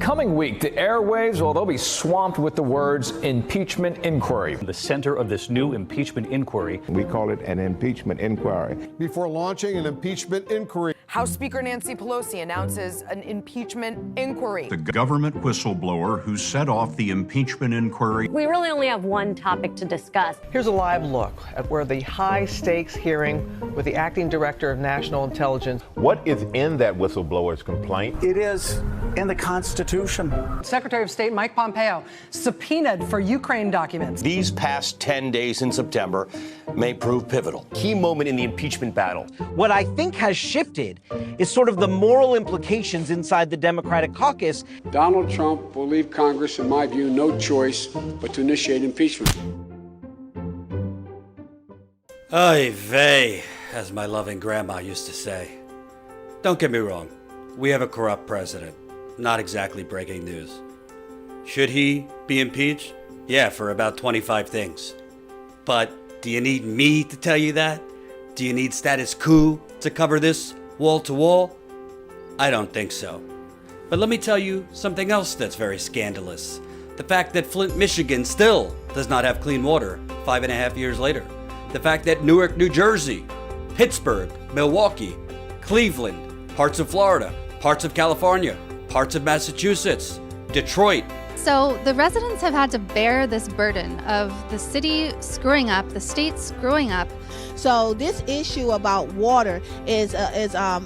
coming week, the airwaves, well, they'll be swamped with the words impeachment inquiry. The center of this new impeachment inquiry. We call it an impeachment inquiry. Before launching an impeachment inquiry, House Speaker Nancy Pelosi announces an impeachment inquiry. The government whistleblower who set off the impeachment inquiry. We really only have one topic to discuss. Here's a live look at where the high-stakes hearing with the acting director of national intelligence. What is in that whistleblower's complaint? It is in the Constitution. Secretary of State Mike Pompeo subpoenaed for Ukraine documents. These past 10 days in September may prove pivotal. Key moment in the impeachment battle. What I think has shifted is sort of the moral implications inside the Democratic caucus. Donald Trump will leave Congress, in my view, no choice but to initiate impeachment. Oy vey, as my loving grandma used to say. Don't get me wrong, we have a corrupt president. Not exactly breaking news. Should he be impeached? Yeah, for about 25 things. But do you need me to tell you that? Do you need status quo to cover this wall to wall? I don't think so. But let me tell you something else that's very scandalous. The fact that Flint, Michigan still does not have clean water 5.5 years later. The fact that Newark, New Jersey, Pittsburgh, Milwaukee, Cleveland, parts of Florida, parts of California, parts of Massachusetts, Detroit. So the residents have had to bear this burden of the city screwing up, the state screwing up. So this issue about water is a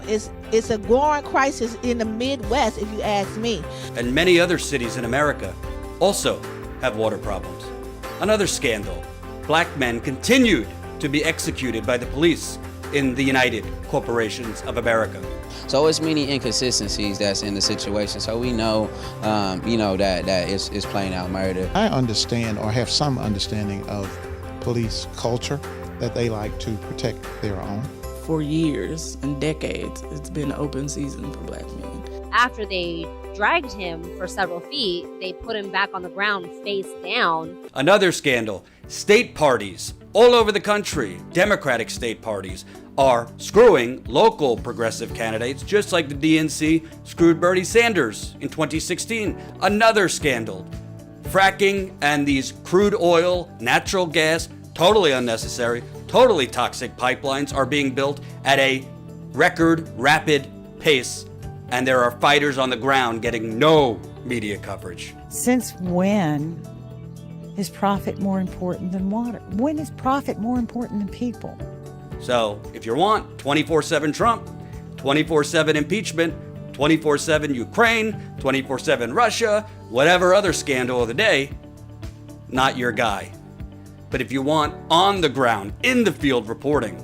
growing crisis in the Midwest, if you ask me. And many other cities in America also have water problems. Another scandal. Black men continued to be executed by the police in the United Corporations of America. So it's many inconsistencies that's in the situation. So we know, that it's plain out murder. I understand or have some understanding of police culture, that they like to protect their own. For years and decades, it's been an open season for black men. After they dragged him for several feet, they put him back on the ground face down. Another scandal. State parties all over the country, Democratic state parties, are screwing local progressive candidates, just like the DNC screwed Bernie Sanders in 2016. Another scandal. Fracking and these crude oil, natural gas, totally unnecessary, totally toxic pipelines are being built at a record rapid pace, and there are fighters on the ground getting no media coverage. Since when is profit more important than water? When is profit more important than people? So if you want 24/7 Trump, 24/7 impeachment, 24/7 Ukraine, 24/7 Russia, whatever other scandal of the day, not your guy. But if you want on the ground, in the field reporting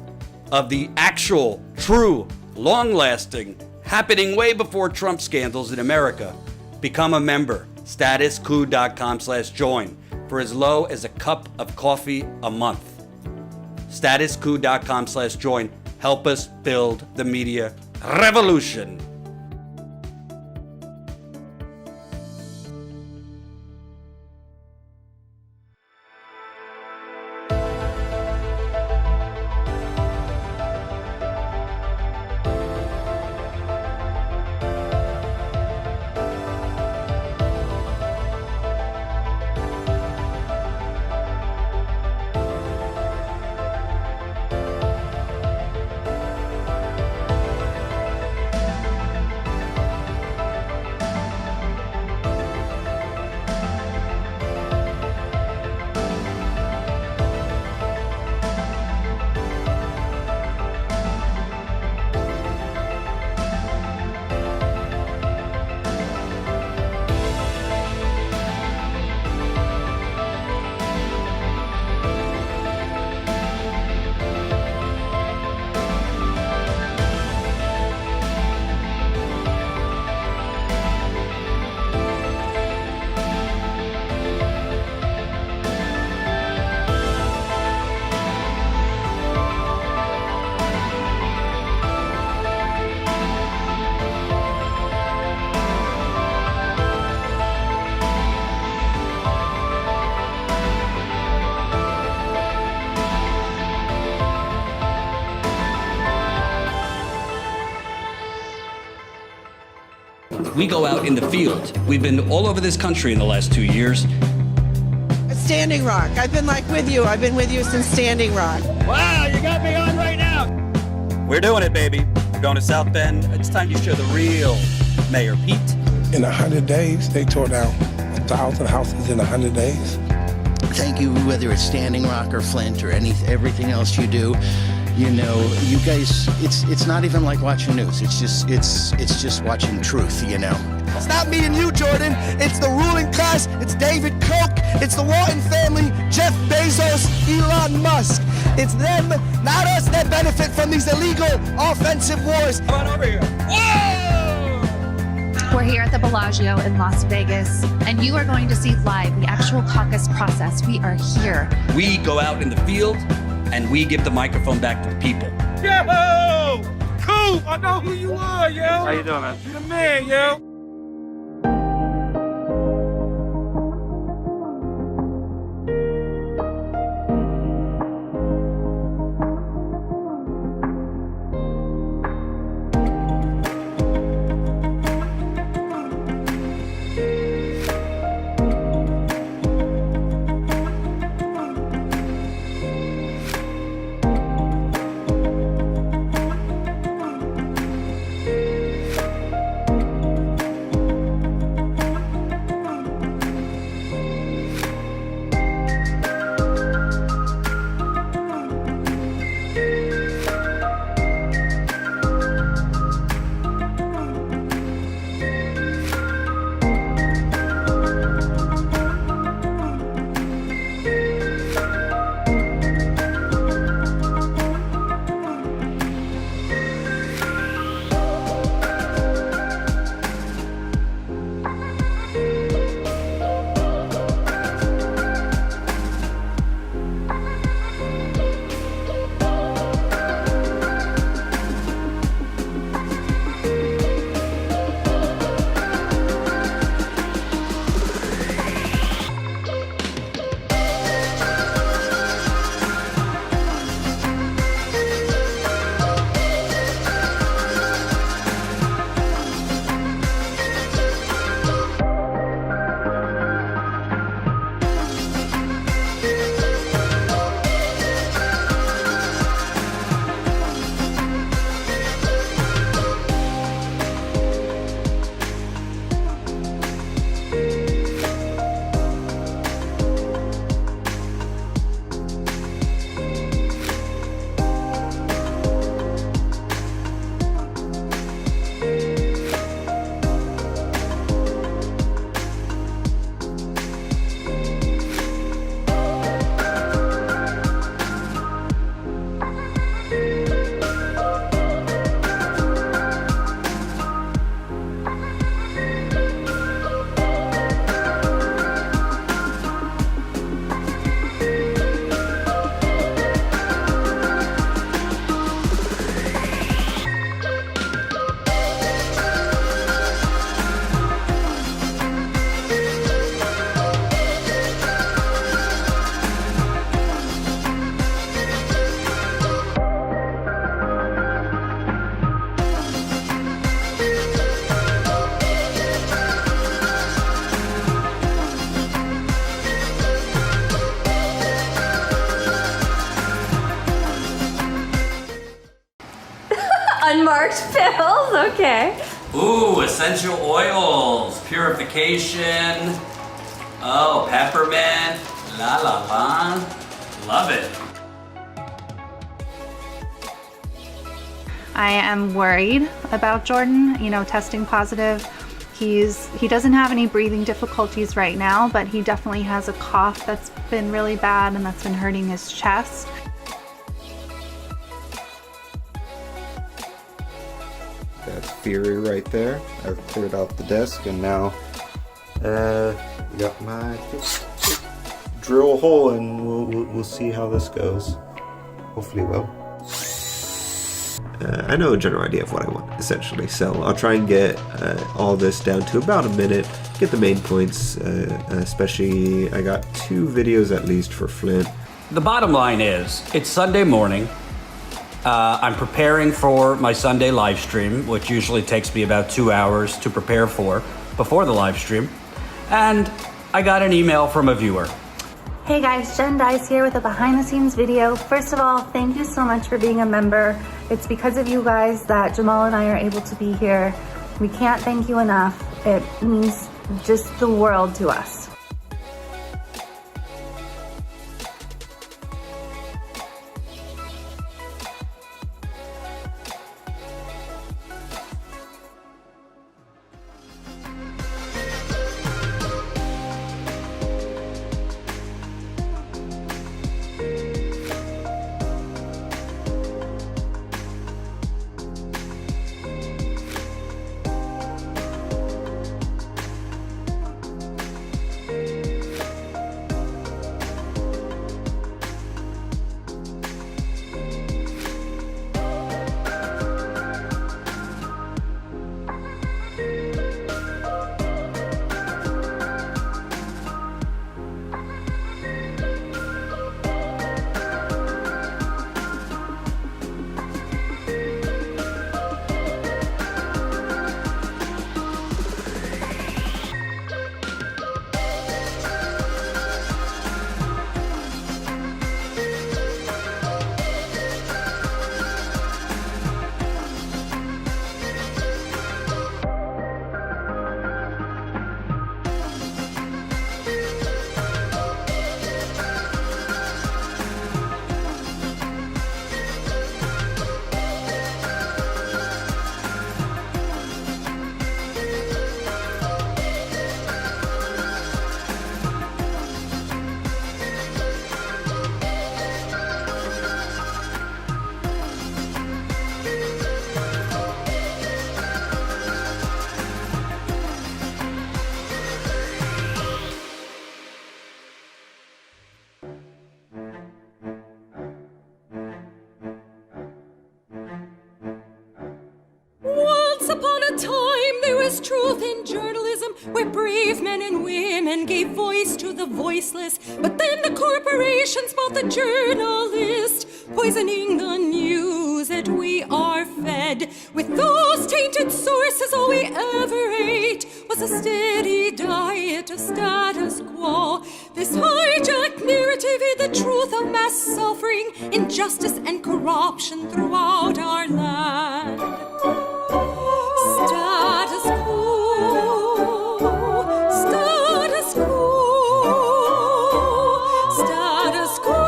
of the actual, true, long-lasting, happening way before Trump scandals in America, become a member. Statuscoup.com/join for as low as a cup of coffee a month. Statuscoup.com/join. Help us build the media revolution. We go out in the field. We've been all over this country in the last 2 years. Standing Rock. I've been with you. I've been with you since Standing Rock. Wow, you got me on right now. We're doing it, baby. We're going to South Bend. It's time to show the real Mayor Pete. In 100 days, they tore down 1,000 houses in 100 days. Thank you, whether it's Standing Rock or Flint or everything else you do. You know, you guys, it's not even like watching news. It's just watching truth, you know. It's not me and you, Jordan. It's the ruling class. It's David Koch. It's the Walton family, Jeff Bezos, Elon Musk. It's them, not us, that benefit from these illegal offensive wars. Come on over here. Whoa! We're here at the Bellagio in Las Vegas, and you are going to see live the actual caucus process. We are here. We go out in the field, and we give the microphone back to the people. Yo! Coup! I know who you are, yo! How you doing, man? You the man, yo! Unmarked pills, okay. Ooh, essential oils, purification. Oh, peppermint, la la la. Love it. I am worried about Jordan, testing positive. He doesn't have any breathing difficulties right now, but he definitely has a cough that's been really bad and that's been hurting his chest. That's Fury right there. I've cleared out the desk and now got my drill a hole and we'll see how this goes. Hopefully well. I know a general idea of what I want, essentially, so I'll try and get all this down to about a minute, get the main points, especially I got 2 videos at least for Flint. The bottom line is, it's Sunday morning. I'm preparing for my Sunday live stream, which usually takes me about 2 hours to prepare for before the live stream. And I got an email from a viewer. Hey guys, Jen Dice here with a behind the scenes video. First of all, thank you so much for being a member. It's because of you guys that Jamal and I are able to be here. We can't thank you enough. It means just the world to us. Truth in journalism, where brave men and women gave voice to the voiceless. But then the corporations bought the journalist, poisoning the news that we are fed. With those tainted sources, all we ever ate was a steady diet of status quo. This hijacked narrative is the truth of mass suffering, injustice, and corruption throughout our land. Status quo, status quo, status quo,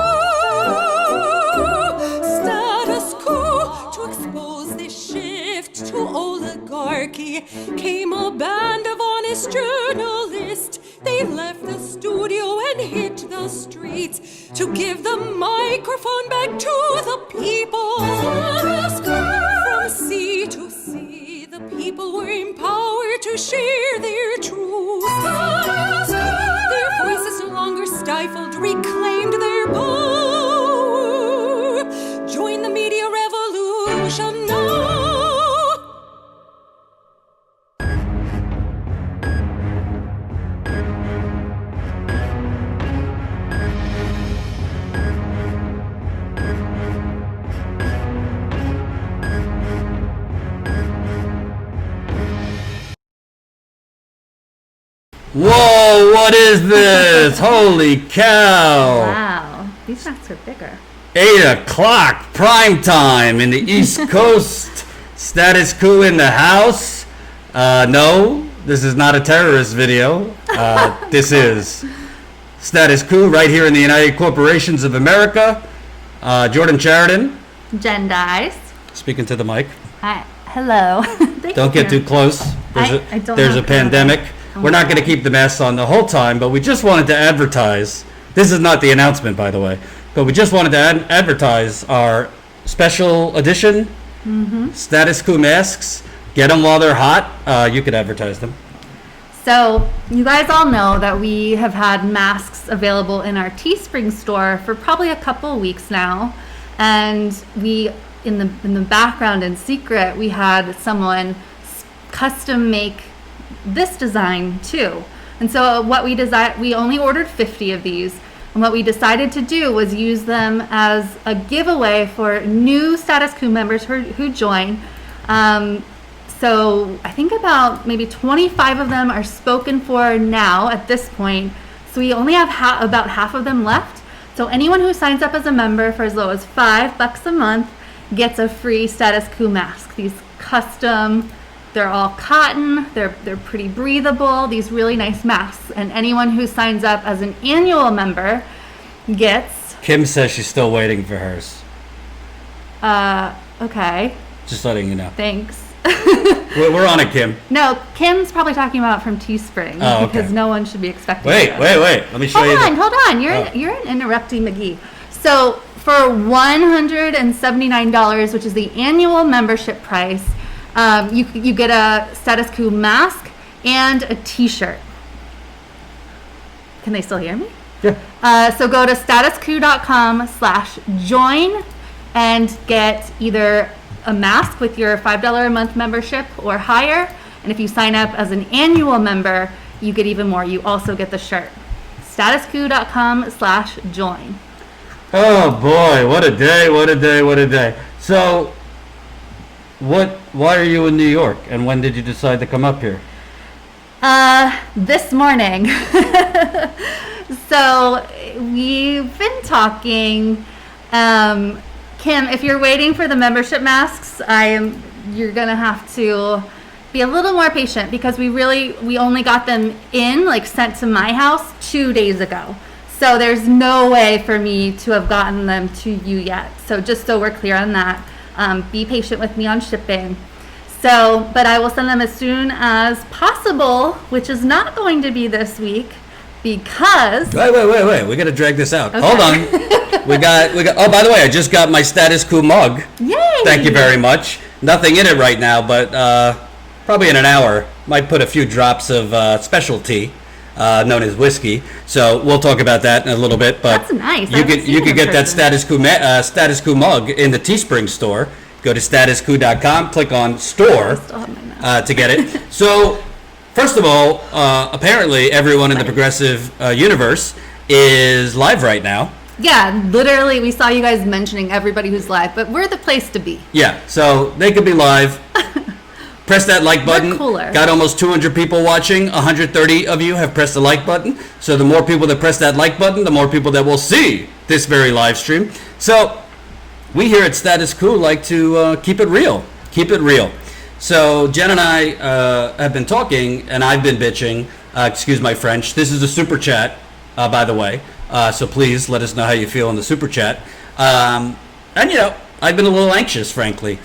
status quo. To expose this shift to oligarchy came a band of honest journalists. They left the studio and hit the streets to give the microphone back to the people. From sea to sea, the people were empowered to share their truth. Their voices no longer stifled, reclaimed their power. Join the media revolution now. Whoa, what is this? Holy cow. Wow, these nuts are bigger. 8 o'clock, prime time in the East Coast. Status Coup in the house. No, this is not a terrorist video. This is Status Coup right here in the United Corporations of America. Jordan Sheridan. Jen Dice. Speaking to the mic. Hi. Hello. Don't get too close. There's a pandemic. We're not going to keep the masks on the whole time, but we just wanted to advertise. This is not the announcement, by the way, but we just wanted to advertise our special edition Status Coup masks. Get them while they're hot. You could advertise them. So you guys all know that we have had masks available in our Teespring store for probably a couple of weeks now, and we in the background in secret we had someone custom make this design too. And so what we designed, we only ordered 50 of these. And what we decided to do was use them as a giveaway for new Status Coup members who join. So I think about maybe 25 of them are spoken for now at this point. So we only have about half of them left. So anyone who signs up as a member for as low as $5 a month gets a free Status Coup mask. These custom, they're all cotton, they're pretty breathable, these really nice masks. And anyone who signs up as an annual member gets... Kim says she's still waiting for hers. Okay. Just letting you know. Thanks. We're on it, Kim. No, Kim's probably talking about from Teespring, Oh, okay. because no one should be expecting Wait. that. Let me show you. Hold on. You're interrupting McGee. So for $179, which is the annual membership price, you get a Status Coup mask and a T-shirt. Can they still hear me? Yeah. So go to statuscoup.com/join and get either a mask with your $5 a month membership or higher. And if you sign up as an annual member, you get even more. You also get the shirt. statuscoup.com/join. Oh boy, what a day. So, why are you in New York, and when did you decide to come up here? This morning. So we've been talking. Kim, if you're waiting for the membership masks, you're gonna have to be a little more patient, because we only got them sent to my house 2 days ago. So there's no way for me to have gotten them to you yet. So just so we're clear on that, be patient with me on shipping. So, but I will send them as soon as possible, which is not going to be this week, because... Wait. We got to drag this out. Okay. Hold on. We got. Oh, by the way, I just got my Status Coup mug. Yay! Thank you very much. Nothing in it right now, but probably in an hour, might put a few drops of specialty, known as whiskey. So we'll talk about that in a little bit. But that's nice. You could get that Status Coup mug in the Teespring store. Go to statuscoup.com, click on store to get it. So, first of all, apparently everyone in the progressive universe is live right now. Yeah, literally, we saw you guys mentioning everybody who's live, but we're the place to be. Yeah, so they could be live. Press that like button. We're cooler. Got almost 200 people watching. 130 of you have pressed the like button. So the more people that press that like button, the more people that will see this very live stream. So we here at Status Coup like to keep it real. Keep it real. So Jen and I have been talking, and I've been bitching. Excuse my French. This is a super chat, by the way. So please let us know how you feel in the super chat. And I've been a little anxious, frankly.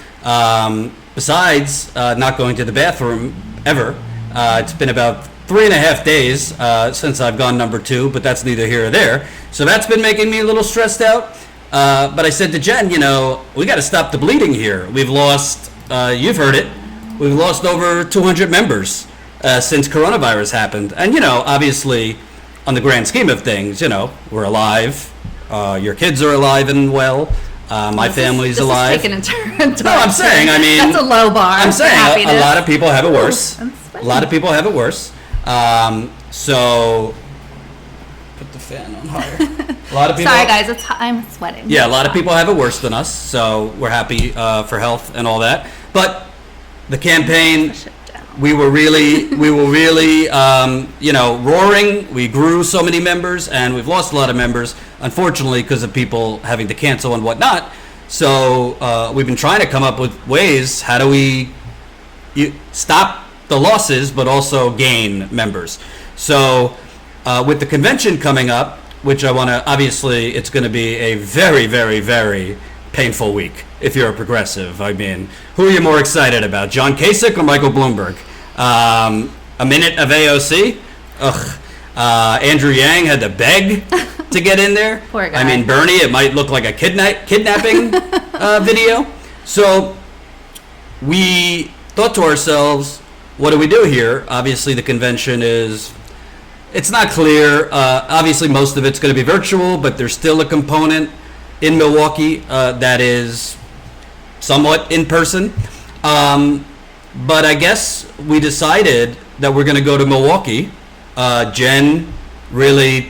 Besides not going to the bathroom ever, it's been about 3.5 days since I've gone number 2, but that's neither here or there. So that's been making me a little stressed out. But I said to Jen, we got to stop the bleeding here. We've lost, you've heard it, we've lost over 200 members since coronavirus happened. And, obviously, on the grand scheme of things, we're alive. Your kids are alive and well. My family's alive. This is taken into No, I'm saying, that's a low bar. I'm saying a lot of people have it Ooh, worse. that's A lot of people have it worse. So put the fan on higher. A lot of people. Sorry, guys, I'm sweating. Yeah, a lot of people have it worse than us. So we're happy for health and all that. But the campaign, we were really, roaring. We grew so many members, and we've lost a lot of members, unfortunately, because of people having to cancel and whatnot. So we've been trying to come up with ways. How do we stop the losses, but also gain members? So with the convention coming up, which I want to, obviously, it's going to be a very, very, very painful week if you're a progressive. I mean, who are you more excited about, John Kasich or Michael Bloomberg? A minute of AOC? Ugh. Andrew Yang had to beg to get in there. Poor guy. I mean, Bernie, it might look like a kidnapping video. So we thought to ourselves, what do we do here? Obviously, the convention it's not clear. Obviously, most of it's going to be virtual, but there's still a component in Milwaukee that is somewhat in person. But I guess we decided that we're going to go to Milwaukee. Jen really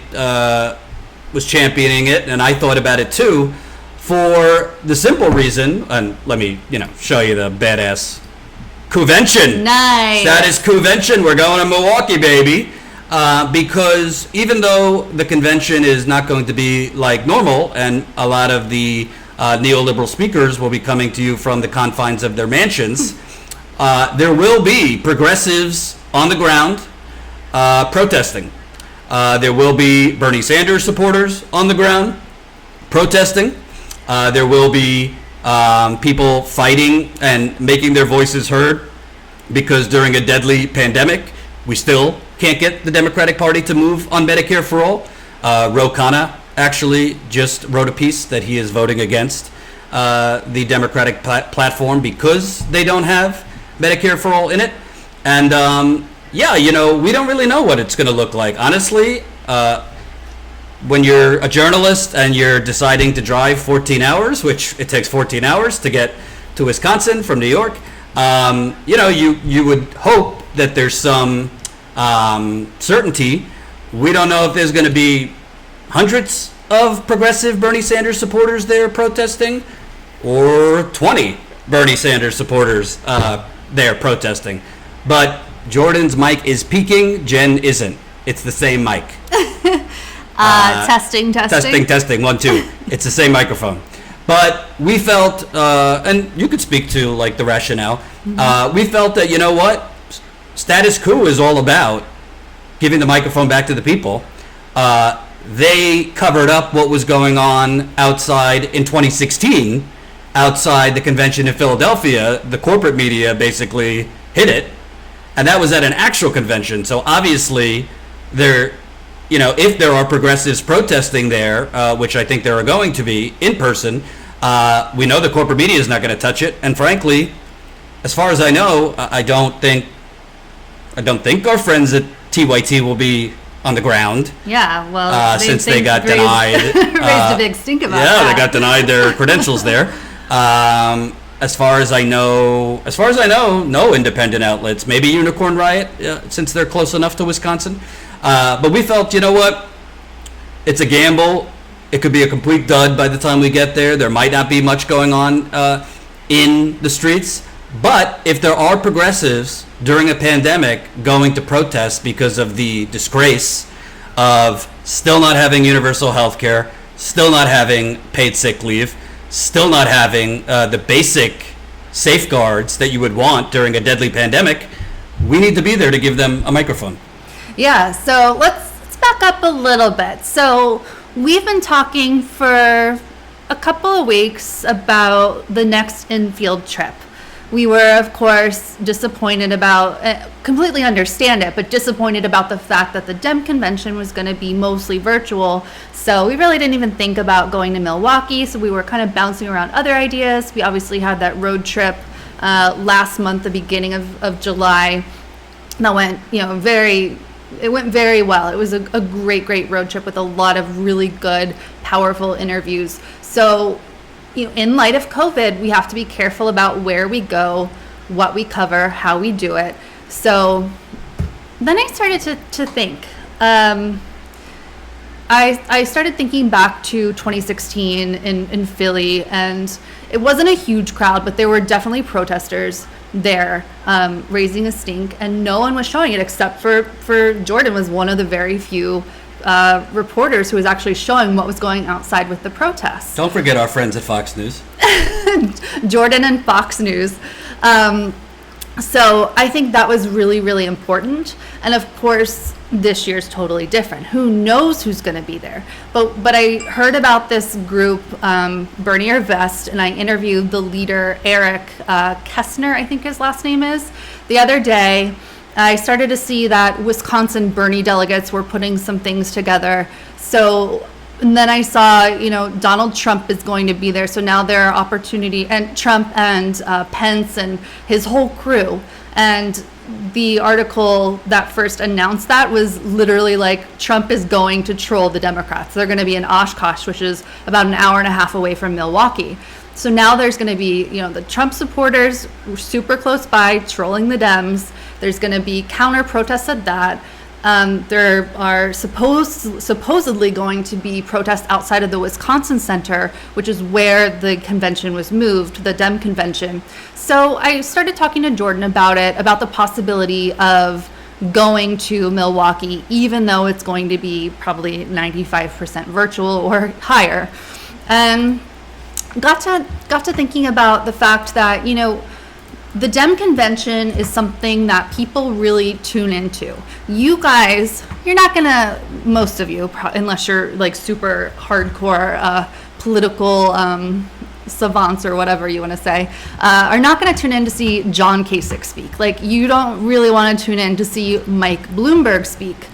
was championing it, and I thought about it too, for the simple reason, and let me, show you the badass convention. Nice. That is convention. We're going to Milwaukee, baby. Because even though the convention is not going to be like normal, and a lot of the neoliberal speakers will be coming to you from the confines of their mansions, there will be progressives on the ground protesting. There will be Bernie Sanders supporters on the ground protesting. There will be people fighting and making their voices heard, because during a deadly pandemic, we still can't get the Democratic Party to move on Medicare for all. Ro Khanna actually just wrote a piece that he is voting against the Democratic platform because they don't have Medicare for all in it. And we don't really know what it's going to look like. Honestly, when you're a journalist and you're deciding to drive 14 hours, which it takes 14 hours to get to Wisconsin from New York, you would hope that there's some certainty. We don't know if there's going to be hundreds of progressive Bernie Sanders supporters there protesting, or 20 Bernie Sanders supporters there protesting. But Jordan's mic is peaking, Jen isn't. It's the same mic. Testing. 1, 2. It's the same microphone. But we felt, and you could speak to like the rationale, we felt that, status quo is all about giving the microphone back to the people. They covered up what was going on outside in 2016, outside the convention in Philadelphia. The corporate media basically hid it, and that was at an actual convention. So obviously, if there are progressives protesting there, which I think there are going to be in person, we know the corporate media is not going to touch it. And frankly, as far as I know, I don't think our friends at TYT will be on the ground. Yeah, well, since they got denied. Raised a big stink about that. Yeah, they got denied their credentials there. As far as I know, no independent outlets. Maybe Unicorn Riot, since they're close enough to Wisconsin. But we felt, it's a gamble. It could be a complete dud by the time we get there. There might not be much going on in the streets. But if there are progressives during a pandemic going to protest because of the disgrace of still not having universal health care, still not having paid sick leave, still not having the basic safeguards that you would want during a deadly pandemic, we need to be there to give them a microphone. Yeah, so let's back up a little bit. So we've been talking for a couple of weeks about the next infield trip. We were, of course, disappointed about, completely understand it, but disappointed about the fact that the Dem convention was going to be mostly virtual. So we really didn't even think about going to Milwaukee. So we were kind of bouncing around other ideas. We obviously had that road trip last month, the beginning of July. That went, it went very well. It was a great road trip with a lot of really good, powerful interviews. So, in light of COVID, we have to be careful about where we go, what we cover, how we do it. So then I started to think. I started thinking back to 2016 in Philly, and it wasn't a huge crowd, but there were definitely protesters there raising a stink, and no one was showing it except for Jordan was one of the very few reporters who was actually showing what was going outside with the protests. Don't forget our friends at Fox News. Jordan and Fox News. So I think that was really, really important. And of course, this year's totally different. Who knows who's going to be there? But I heard about this group, Bernier Vest, and I interviewed the leader, Eric Kessner, I think his last name is, the other day. I started to see that Wisconsin Bernie delegates were putting some things together. So, and then I saw, Donald Trump is going to be there. So now there are opportunity, and Trump and Pence and his whole crew. And the article that first announced that was literally like, Trump is going to troll the Democrats. They're going to be in Oshkosh, which is about an hour and a half away from Milwaukee. So now there's going to be, the Trump supporters super close by trolling the Dems. There's going to be counter protests at that. There are supposedly going to be protests outside of the Wisconsin Center, which is where the convention was moved, the Dem convention. So I started talking to Jordan about it, about the possibility of going to Milwaukee, even though it's going to be probably 95% virtual or higher. And got to thinking about the fact that, you know, the Dem convention is something that people really tune into. You guys, you're not gonna, most of you, unless you're like super hardcore political savants or whatever you want to say, are not going to tune in to see John Kasich speak. Like, you don't really want to tune in to see Mike Bloomberg speak.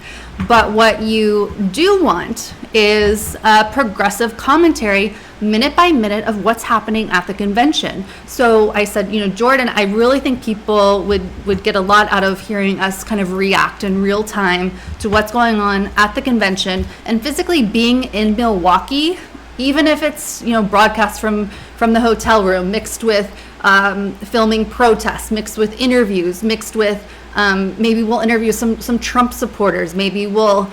But what you do want is progressive commentary minute by minute of what's happening at the convention. So I said, you know, Jordan, I really think people would get a lot out of hearing us kind of react in real time to what's going on at the convention, and physically being in Milwaukee, even if it's, you know, broadcast from the hotel room, mixed with filming protests, mixed with interviews, mixed with maybe we'll interview some Trump supporters, maybe we'll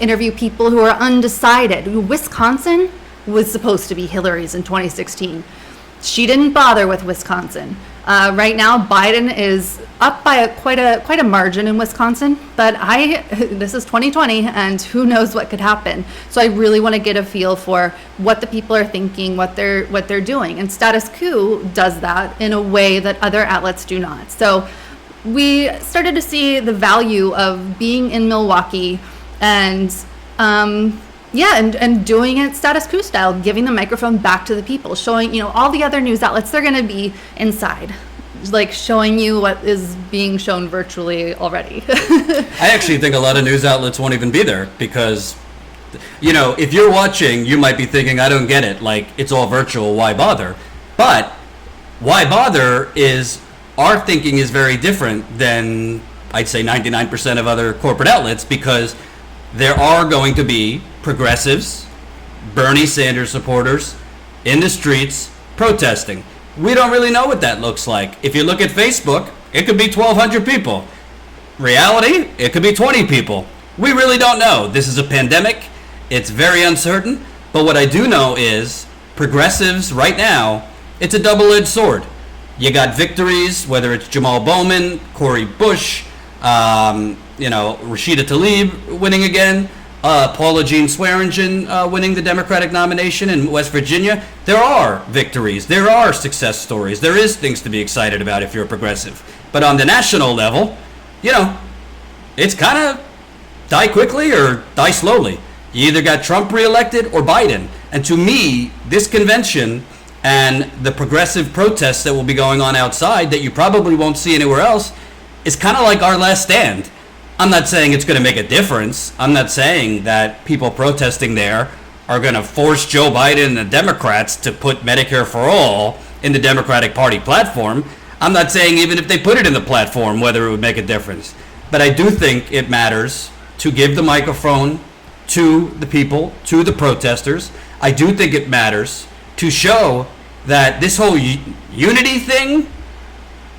interview people who are undecided. Wisconsin was supposed to be Hillary's in 2016. She didn't bother with Wisconsin. Right now, Biden is up by quite a margin in Wisconsin, but this is 2020, and who knows what could happen. So I really want to get a feel for what the people are thinking, what they're doing, and Status Coup does that in a way that other outlets do not. So we started to see the value of being in Milwaukee and and doing it Status Coup style, giving the microphone back to the people, showing, you know, all the other news outlets, they're going to be inside, like showing you what is being shown virtually already. I actually think a lot of news outlets won't even be there because, you know, if you're watching, you might be thinking, I don't get it. Like, it's all virtual. Why bother? But why bother is our thinking is very different than, I'd say, 99% of other corporate outlets, because there are going to be progressives, Bernie Sanders supporters in the streets protesting. We don't really know what that looks like. If you look at Facebook, it could be 1,200 people. Reality, it could be 20 people. We really don't know. This is a pandemic. It's very uncertain. But what I do know is progressives right now, it's a double-edged sword. You got victories, whether it's Jamal Bowman, Cori Bush, Rashida Tlaib winning again, Paula Jean Swearingen winning the Democratic nomination in West Virginia. There are victories. There are success stories. There is things to be excited about if you're a progressive. But on the national level, you know, it's kind of die quickly or die slowly. You either got Trump reelected or Biden. And to me, this convention and the progressive protests that will be going on outside that you probably won't see anywhere else is kind of like our last stand. I'm not saying it's going to make a difference. I'm not saying that people protesting there are going to force Joe Biden and the Democrats to put Medicare for all in the Democratic Party platform. I'm not saying even if they put it in the platform whether it would make a difference. But I do think it matters to give the microphone to the people, to the protesters. I do think it matters to show that this whole unity thing,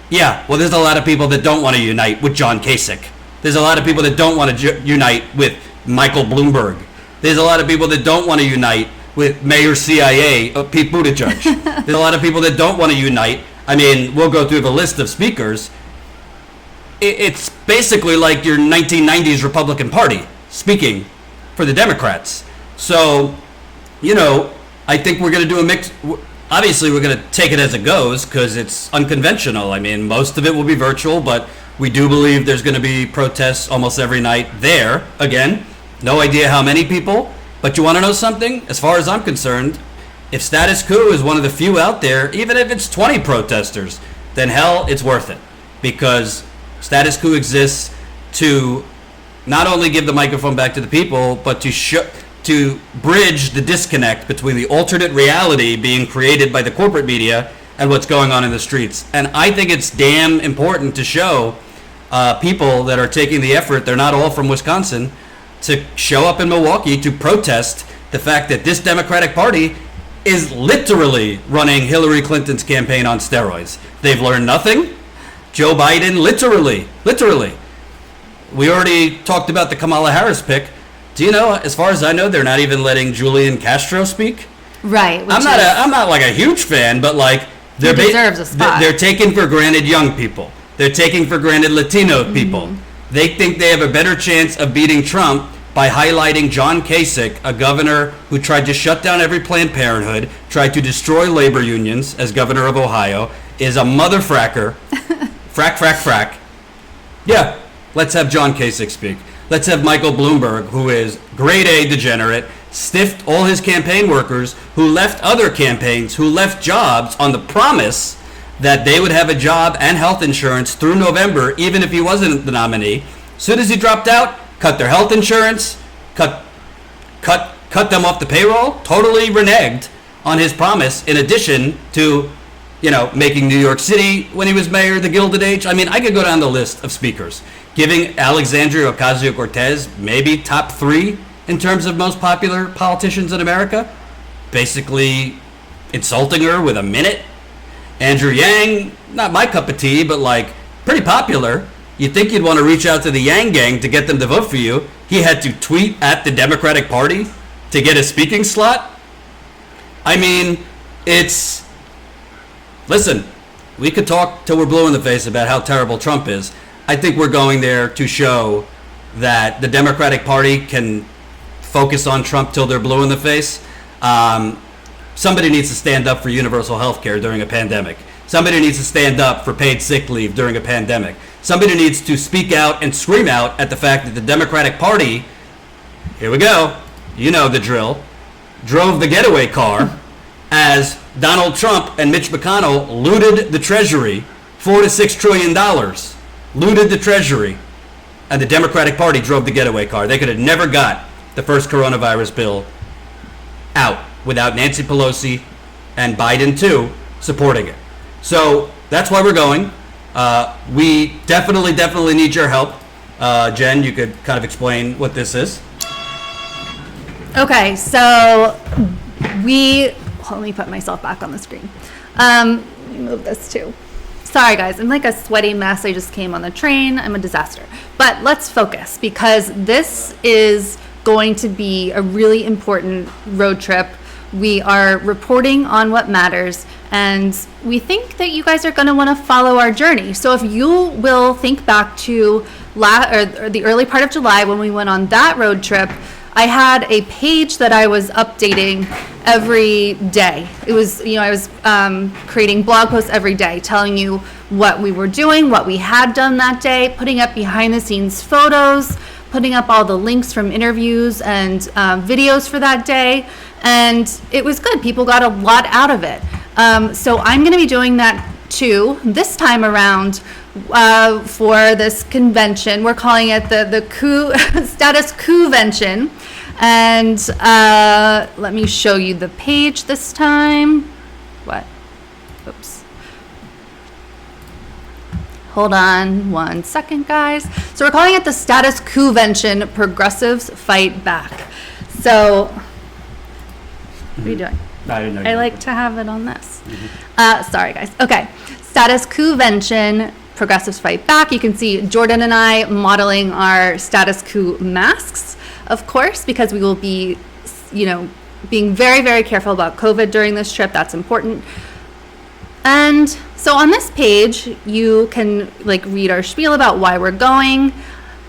yeah, well, there's a lot of people that don't want to unite with John Kasich. There's a lot of people that don't want to unite with Michael Bloomberg. There's a lot of people that don't want to unite with Mayor CIA, Pete Buttigieg. There's a lot of people that don't want to unite. I mean, we'll go through the list of speakers. It's basically like your 1990s Republican Party speaking for the Democrats. So, you know, I think we're going to do a mix. Obviously, we're going to take it as it goes because it's unconventional. I mean, most of it will be virtual, but we do believe there's going to be protests almost every night there. Again, no idea how many people, but you want to know something? As far as I'm concerned, if Status Coup is one of the few out there, even if it's 20 protesters, then hell, it's worth it. Because Status Coup exists to not only give the microphone back to the people, but to bridge the disconnect between the alternate reality being created by the corporate media and what's going on in the streets. And I think it's damn important to show people that are taking the effort, they're not all from Wisconsin, to show up in Milwaukee to protest the fact that this Democratic Party is literally running Hillary Clinton's campaign on steroids. They've learned nothing. Joe Biden literally, We already talked about the Kamala Harris pick. Do you know, as far as I know, they're not even letting Julian Castro speak? Right. I'm not like a huge fan, but like he deserves a spot. They're taking for granted young people. They're taking for granted Latino people. They think they have a better chance of beating Trump by highlighting John Kasich, a governor who tried to shut down every Planned Parenthood, tried to destroy labor unions as governor of Ohio, is a mother fracker. frack. Yeah, let's have John Kasich speak. Let's have Michael Bloomberg, who is grade A degenerate, stiffed all his campaign workers who left other campaigns, who left jobs on the promise that they would have a job and health insurance through November, even if he wasn't the nominee. As soon as he dropped out, cut their health insurance, cut them off the payroll, totally reneged on his promise, in addition to, making New York City, when he was mayor, the Gilded Age. I mean, I could go down the list of speakers. Giving Alexandria Ocasio-Cortez maybe top 3 in terms of most popular politicians in America. Basically insulting her with a minute. Andrew Yang, not my cup of tea, but like pretty popular. You'd think you'd want to reach out to the Yang gang to get them to vote for you. He had to tweet at the Democratic Party to get a speaking slot. I mean, listen, we could talk till we're blue in the face about how terrible Trump is. I think we're going there to show that the Democratic Party can focus on Trump till they're blue in the face. Somebody needs to stand up for universal health care during a pandemic. Somebody needs to stand up for paid sick leave during a pandemic. Somebody needs to speak out and scream out at the fact that the Democratic Party, here we go, you know the drill, drove the getaway car as Donald Trump and Mitch McConnell looted the Treasury, $4 to $6 trillion, looted the Treasury, and the Democratic Party drove the getaway car. They could have never got the first coronavirus bill out without Nancy Pelosi and Biden too supporting it. So that's why we're going. We definitely need your help. Jen, you could kind of explain what this is. Okay, so let me put myself back on the screen. Let me move this too. Sorry guys, I'm like a sweaty mess. I just came on the train. I'm a disaster. But let's focus, because this is going to be a really important road trip. We are reporting on what matters, and we think that you guys are going to want to follow our journey. So if you will think back to the early part of July when we went on that road trip, I had a page that I was updating every day. It was, I was creating blog posts every day, telling you what we were doing, what we had done that day, putting up behind the scenes photos, putting up all the links from interviews and videos for that day. And it was good. People got a lot out of it. So I'm going to be doing that too this time around for this convention. We're calling it the Coup Status Coup-vention. And let me show you the page this time. What? Oops. Hold on 1 second, guys. So we're calling it the Status Coup-vention, Progressives Fight Back. So, what are you doing? I didn't know. I like to have it on this. Sorry, guys. Okay. Status Coup-vention, Progressives Fight Back. You can see Jordan and I modeling our Status Coup masks, of course, because we will be, being very, very careful about COVID during this trip. That's important. And so on this page, you can read our spiel about why we're going.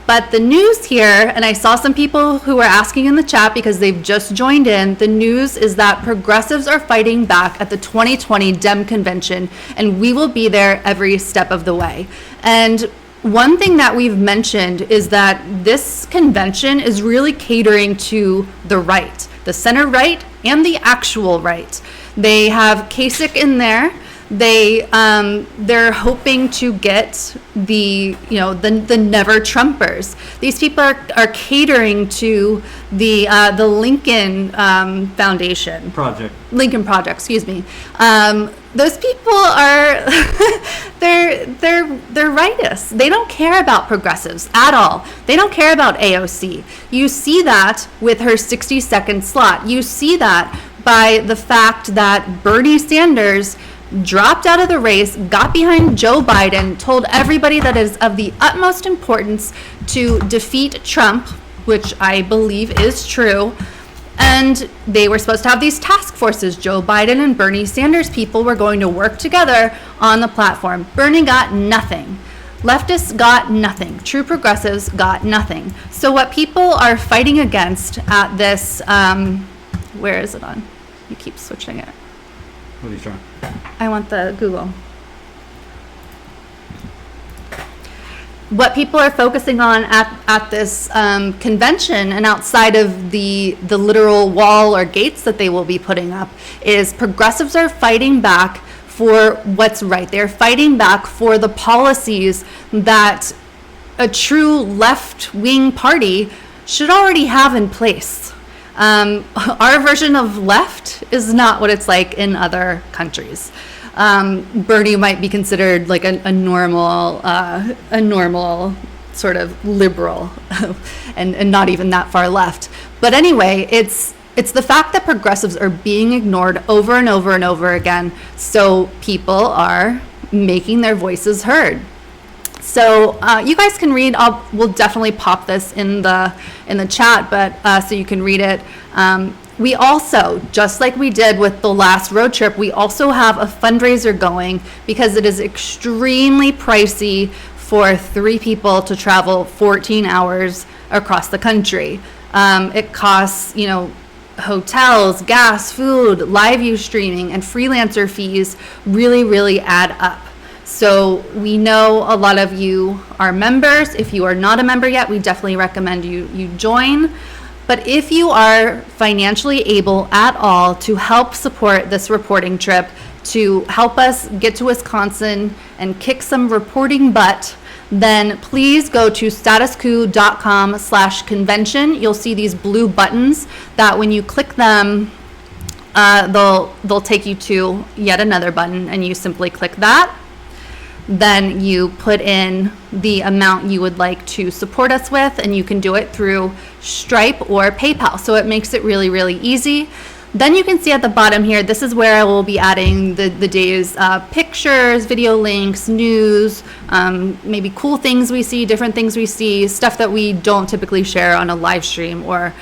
But the news here, and I saw some people who were asking in the chat because they've just joined in, the news is that progressives are fighting back at the 2020 Dem Convention, and we will be there every step of the way. And one thing that we've mentioned is that this convention is really catering to the right, the center right and the actual right. They have Kasich in there. They're hoping to get the never Trumpers. These people are catering to the Lincoln Foundation Project. Lincoln Project, excuse me. Those people are they're rightists. They don't care about progressives at all. They don't care about AOC. You see that with her 60-second slot. You see that by the fact that Bernie Sanders dropped out of the race, got behind Joe Biden, told everybody that it is of the utmost importance to defeat Trump, which I believe is true. And they were supposed to have these task forces. Joe Biden and Bernie Sanders people were going to work together on the platform. Bernie got nothing. Leftists got nothing. True progressives got nothing. So what people are fighting against at this, where is it on? You keep switching it. What are you trying? I want the Google. What people are focusing on at this convention and outside of the literal wall or gates that they will be putting up is progressives are fighting back for what's right. They're fighting back for the policies that a true left-wing party should already have in place. Our version of left is not what it's like in other countries. Bernie might be considered like a normal sort of liberal, and not even that far left. But anyway, it's the fact that progressives are being ignored over and over and over again, so people are making their voices heard. So you guys can read. We'll definitely pop this in the chat, but so you can read it. We also, just like we did with the last road trip, we also have a fundraiser going because it is extremely pricey for 3 people to travel 14 hours across the country. It costs, hotels, gas, food, live view streaming, and freelancer fees really add up. So we know a lot of you are members. If you are not a member yet, we definitely recommend you join. But if you are financially able at all to help support this reporting trip, to help us get to Wisconsin and kick some reporting butt, then please go to statuscoup.com/convention. You'll see these blue buttons that when you click them, they'll take you to yet another button, and you simply click that. Then you put in the amount you would like to support us with, and you can do it through Stripe or PayPal. So it makes it really easy. Then you can see at the bottom here, this is where I will be adding the day's pictures, video links, news, maybe cool things we see, different things we see, stuff that we don't typically share on a live stream or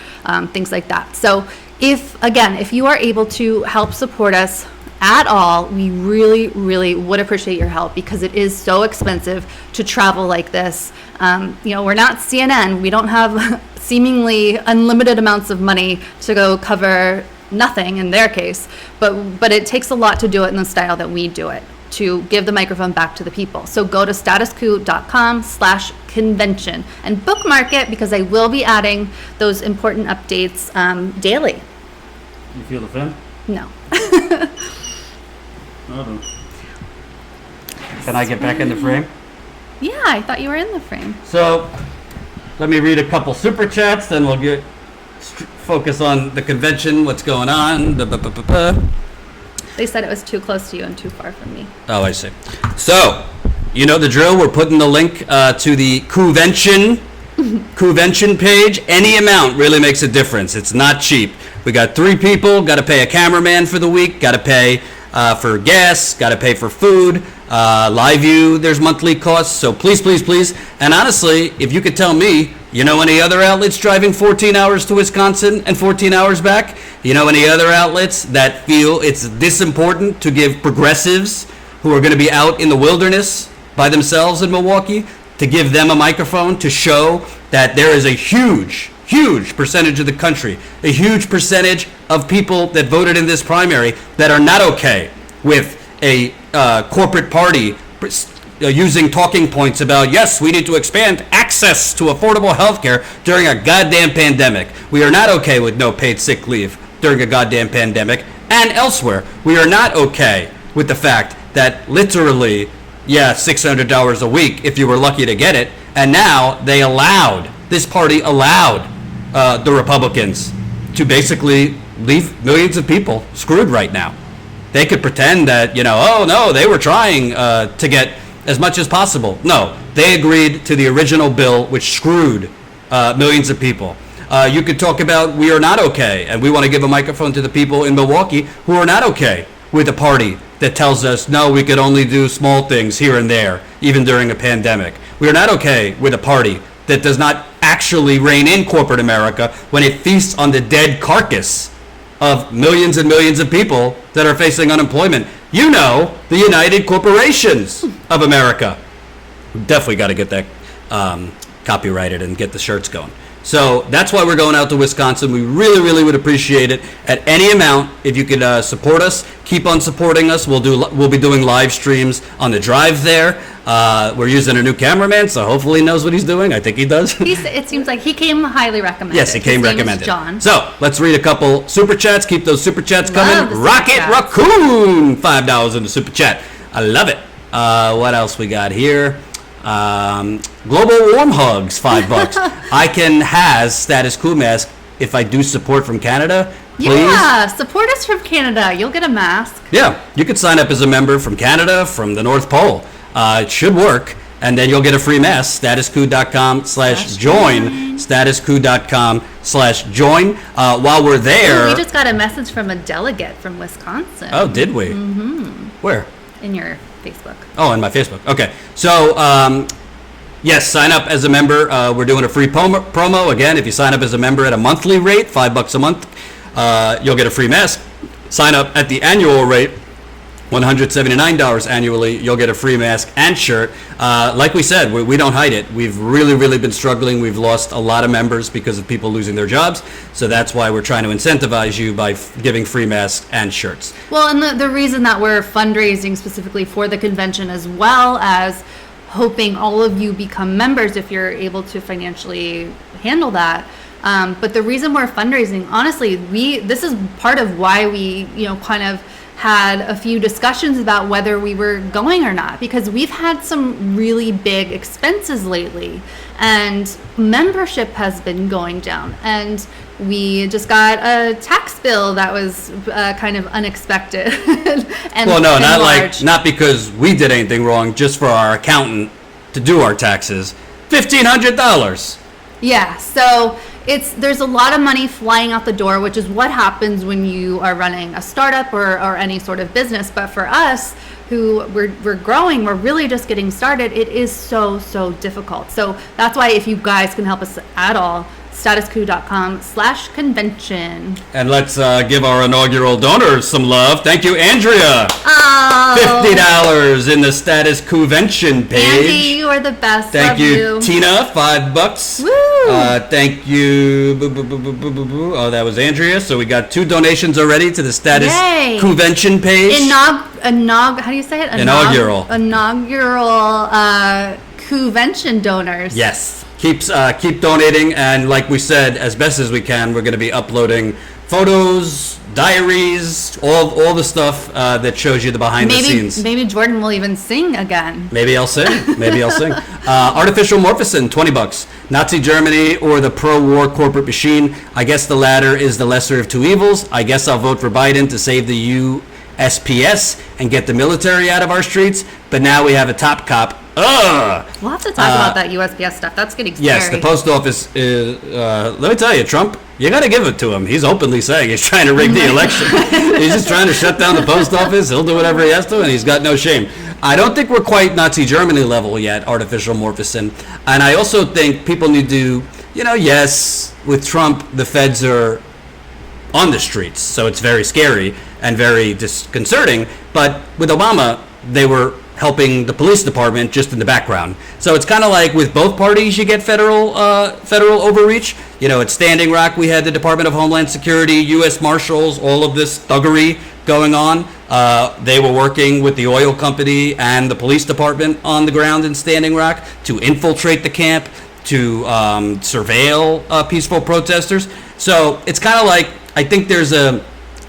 things like that. So if you are able to help support us at all, we really would appreciate your help because it is so expensive to travel like this. We're not CNN. We don't have seemingly unlimited amounts of money to go cover nothing in their case, but it takes a lot to do it in the style that we do it, to give the microphone back to the people. So go to statuscoup.com/convention and bookmark it because I will be adding those important updates daily. You feel the fin? No. Can I get back in the frame? Yeah, I thought you were in the frame. So let me read a couple super chats, then we'll get focus on the convention, what's going on. They said it was too close to you and too far from me. Oh, I see. So, you know the drill. We're putting the link to the Convention page. Any amount really makes a difference. It's not cheap. We got 3 people, got to pay a cameraman for the week, got to pay for gas, got to pay for food, live view, there's monthly costs. So please. And honestly, if you could tell me, any other outlets driving 14 hours to Wisconsin and 14 hours back? Any other outlets that feel it's this important to give progressives who are going to be out in the wilderness by themselves in Milwaukee, to give them a microphone to show that there is a huge percentage of the country, a huge percentage of people that voted in this primary that are not okay with a corporate party using talking points about, yes, we need to expand access to affordable health care during a goddamn pandemic. We are not okay with no paid sick leave during a goddamn pandemic. And elsewhere, we are not okay with the fact that literally, $600 a week if you were lucky to get it. And now this party allowed the Republicans to basically leave millions of people screwed right now. They could pretend that, they were trying to get as much as possible. No, they agreed to the original bill, which screwed millions of people. You could talk about we are not okay, and we want to give a microphone to the people in Milwaukee who are not okay with a party that tells us, no, we could only do small things here and there, even during a pandemic. We are not okay with a party that does not actually rein in corporate America when it feasts on the dead carcass of millions and millions of people that are facing unemployment. You know, the United Corporations of America. Definitely got to get that copyrighted and get the shirts going. So that's why we're going out to Wisconsin. We really, really would appreciate it at any amount. If you could support us, keep on supporting us. We'll be doing live streams on the drive there. We're using a new cameraman, so hopefully he knows what he's doing. I think he does. It seems like he came highly recommended. Yes, he came His name is recommended. John. So let's read a couple super chats. Keep those super chats Love coming. the super Rocket chats. Raccoon, $5 in the super chat. I love it. What else we got here? Global Warm Hugs, $5. I can has status quo mask if I do support from Canada. Please. Yeah, support us from Canada. You'll get a mask. Yeah, you could sign up as a member from Canada, from the North Pole. It should work, and then you'll get a free mask. Statuscoup.com/join. Statuscoup.com/join. While we're there, Ooh, we just got a message from a delegate from Wisconsin. oh, did we? Mm-hmm. Where? In your Facebook. Oh, on my Facebook. Okay. So, yes, sign up as a member. We're doing a free promo. Again, if you sign up as a member at a monthly rate, $5 a month, you'll get a free mask. Sign up at the annual rate, $179 annually, you'll get a free mask and shirt. Like we said, we don't hide it. We've really, really been struggling. We've lost a lot of members because of people losing their jobs. So that's why we're trying to incentivize you by giving free masks and shirts. Well, and the reason that we're fundraising specifically for the convention, as well as hoping all of you become members if you're able to financially handle that. But the reason we're fundraising, honestly, this is part of why we, kind of had a few discussions about whether we were going or not, because we've had some really big expenses lately and membership has been going down, and we just got a tax bill that was kind of unexpected. and well, no, and not because we did anything wrong, just for our accountant to do our taxes. $1,500. Yeah, so there's a lot of money flying out the door, which is what happens when you are running a startup or any sort of business. But for us, who we're growing, we're really just getting started, it is so difficult. So that's why if you guys can help us at all, statuscoup.com/convention. And let's give our inaugural donors some love. Thank you, Andrea. Oh. $50 in the Status Convention page. Andy, you are the best. Thank Love you, Tina, $5. Woo! Thank you. Oh, that was Andrea. So we got 2 donations already to the Status Convention page. How do you say it? Inaugural convention donors. Yes. Keep donating, and like we said, as best as we can, we're going to be uploading photos, diaries, all the stuff that shows you the behind the scenes. Maybe Jordan will even sing again. Maybe I'll sing. Artificial Morphicin, $20. Nazi Germany or the pro-war corporate machine? I guess the latter is the lesser of two evils. I guess I'll vote for Biden to save the USPS and get the military out of our streets. But now we have a top cop. Ugh! We'll have to talk about that USPS stuff. That's getting scary. Yes, the post office is, let me tell you, Trump, you got to give it to him. He's openly saying he's trying to rig the election. He's just trying to shut down the post office. He'll do whatever he has to, and he's got no shame. I don't think we're quite Nazi Germany level yet, artificial morphicin. And I also think people need to, yes, with Trump, the feds are on the streets, so it's very scary and very disconcerting. But with Obama, they were helping the police department just in the background. So it's kind of like with both parties, you get federal overreach. At Standing Rock, we had the Department of Homeland Security, U.S. Marshals, all of this thuggery going on. They were working with the oil company and the police department on the ground in Standing Rock to infiltrate the camp, to surveil peaceful protesters. So it's kind of like, I think there's a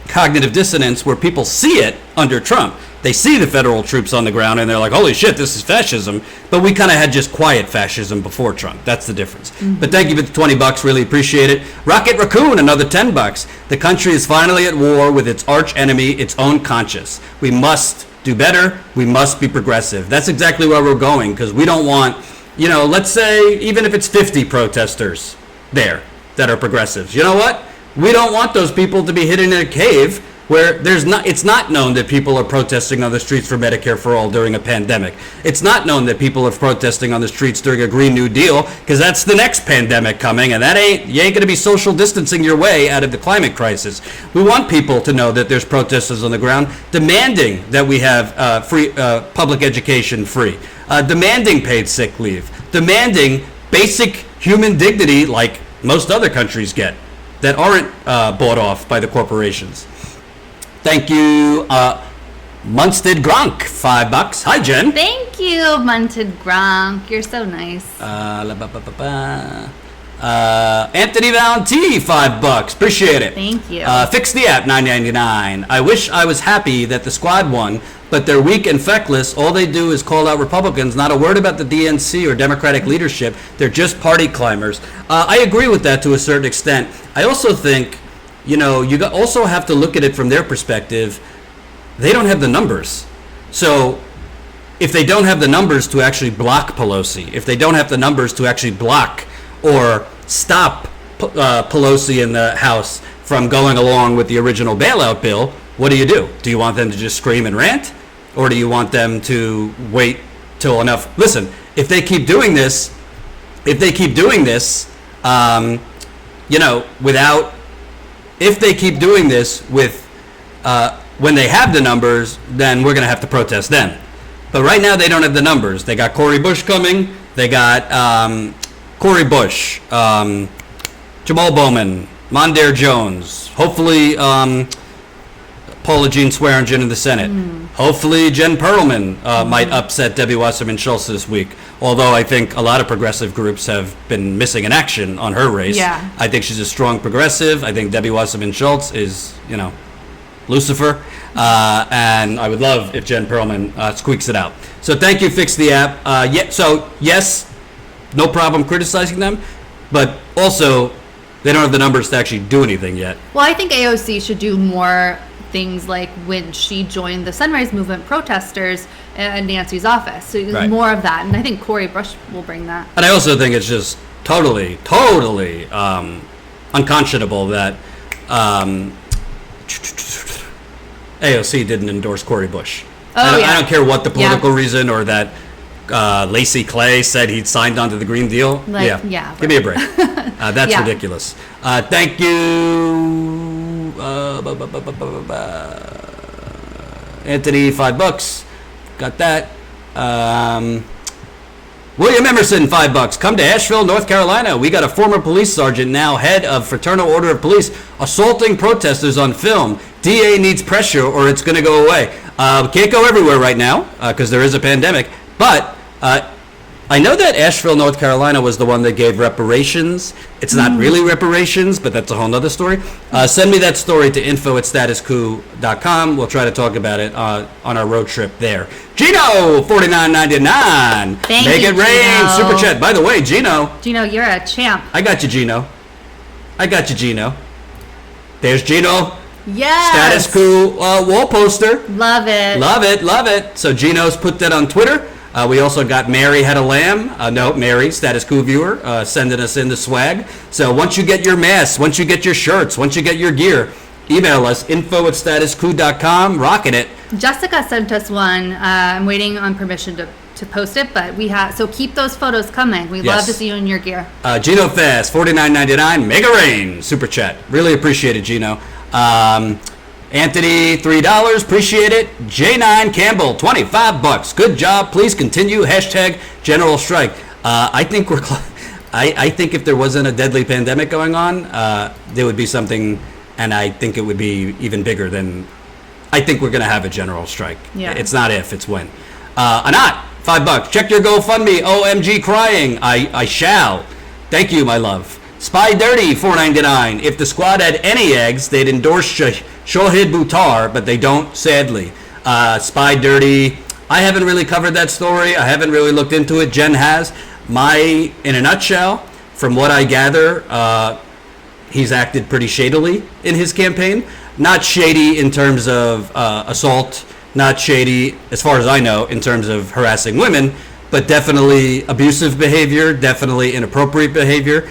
cognitive dissonance where people see it under Trump. They see the federal troops on the ground and they're like, holy shit, this is fascism. But we kind of had just quiet fascism before Trump. That's the difference. Mm-hmm. But thank you for the $20. Really appreciate it. Rocket Raccoon, another $10. The country is finally at war with its arch enemy, its own conscience. We must do better. We must be progressive. That's exactly where we're going, because we don't want, let's say, even if it's 50 protesters there that are progressives. You know what? We don't want those people to be hidden in a cave where it's not known that people are protesting on the streets for Medicare for all during a pandemic. It's not known that people are protesting on the streets during a Green New Deal, because that's the next pandemic coming, and you ain't going to be social distancing your way out of the climate crisis. We want people to know that there's protesters on the ground demanding that we have free public education free, demanding paid sick leave, demanding basic human dignity like most other countries get that aren't bought off by the corporations. Thank you, Munstead Gronk, $5. Hi, Jen. Thank you, Munted Gronk. You're so nice. Anthony Valenti, $5. Appreciate it. Thank you. Fix the app, $9.99. I wish I was happy that the squad won, but they're weak and feckless. All they do is call out Republicans. Not a word about the DNC or Democratic leadership. They're just party climbers. I agree with that to a certain extent. I also think, you also have to look at it from their perspective. They don't have the numbers. So if they don't have the numbers to actually block Pelosi, if they don't have the numbers to actually block or stop Pelosi in the House from going along with the original bailout bill, what do? Do you want them to just scream and rant? Or do you want them to wait till enough? Listen, if they keep doing this, if they keep doing this with when they have the numbers, then we're going to have to protest then. But right now they don't have the numbers. They got Cori Bush coming. They got Cori Bush, Jamal Bowman, Mondaire Jones. Hopefully Paula Jean Swearengin in the Senate. Hopefully Jen Perlman might upset Debbie Wasserman Schultz this week. Although I think a lot of progressive groups have been missing in action on her race. Yeah. I think she's a strong progressive. I think Debbie Wasserman Schultz is, Lucifer. And I would love if Jen Perlman squeaks it out. So thank you, Fix the App. Yes, no problem criticizing them, but also they don't have the numbers to actually do anything yet. Well, I think AOC should do more things like when she joined the Sunrise Movement protesters at Nancy's office. So Right. more of that. And I think Cori Bush will bring that. And I also think it's just totally unconscionable that AOC didn't endorse Cori Bush. I don't care what the political reason or that Lacey Clay said he'd signed onto the Green Deal. Give me a break. That's ridiculous. Thank you, Anthony, $5. Got that. William Emerson, $5. Come to Asheville, North Carolina. We got a former police sergeant, now head of Fraternal Order of Police, assaulting protesters on film. DA needs pressure or it's going to go away. We can't go everywhere right now because there is a pandemic. But I know that Asheville, North Carolina was the one that gave reparations. It's not really reparations, but that's a whole nother story. Send me that story to info@statuscoup.com. We'll try to talk about it on our road trip there. Gino, $49.99. Make it rain. Gino. Super chat. By the way, Gino. Gino, you're a champ. I got you, Gino. There's Gino. Yes. Status Coup wall poster. Love it. Love it. So Gino's put that on Twitter. We also got Mary Had a Lamb. Mary, Status Coup viewer, sending us in the swag. So once you get your masks, once you get your shirts, once you get your gear, email us, info@statuscoup.com. Rocking it. Jessica sent us one. I'm waiting on permission to post it, but so keep those photos coming. We love to see you in your gear. Gino Fast, $49.99. Make it rain. Super chat. Really appreciate it, Gino. Anthony, $3. Appreciate it. J9 Campbell, $25. Good job. Please continue. #General Strike. I think I think if there wasn't a deadly pandemic going on, there would be something, and I think it would be even bigger than. I think we're going to have a general strike. Yeah. It's not if, it's when. Anat, $5. Check your GoFundMe. OMG crying. I shall. Thank you, my love. Spy Dirty, $4.99. If the squad had any eggs, they'd endorse Shohid Buttar, but they don't, sadly. Spy Dirty, I haven't really covered that story. I haven't really looked into it. Jen has. In a nutshell, from what I gather, he's acted pretty shadily in his campaign. Not shady in terms of assault, not shady, as far as I know, in terms of harassing women, but definitely abusive behavior, definitely inappropriate behavior.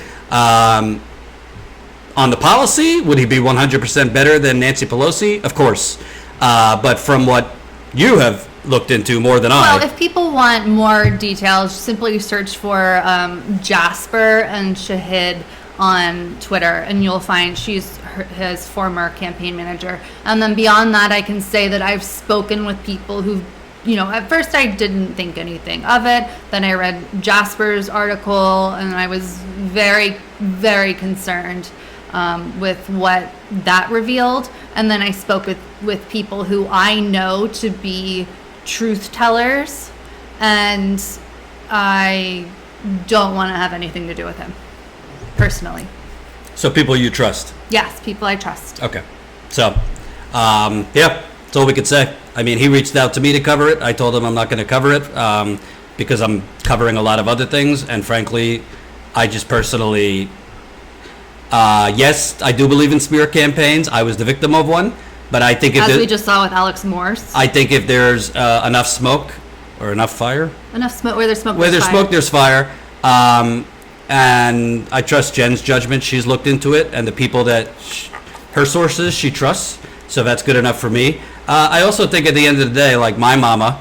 On the policy, would he be 100% better than Nancy Pelosi? Of course. But from what you have looked into more than Well, if people want more details, simply search for Jasper and Shahid on Twitter, and you'll find she's his former campaign manager. And then beyond that, I can say that I've spoken with people who, at first I didn't think anything of it. Then I read Jasper's article, and I was very, very concerned with what that revealed. And then I spoke with people who I know to be truth tellers, and I don't want to have anything to do with him personally. So people you trust? Yes, people I trust. Okay. So, yeah, that's all we could say. I mean, he reached out to me to cover it. I told him I'm not going to cover it because I'm covering a lot of other things. And frankly, I just personally, yes, I do believe in smear campaigns. I was the victim of one. But I think as we just saw with Alex Morse. I think if there's enough smoke or enough fire. Enough smoke. Where there's smoke, there's fire. And I trust Jen's judgment. She's looked into it, and the people that her sources she trusts. So that's good enough for me. I also think at the end of the day, like my mama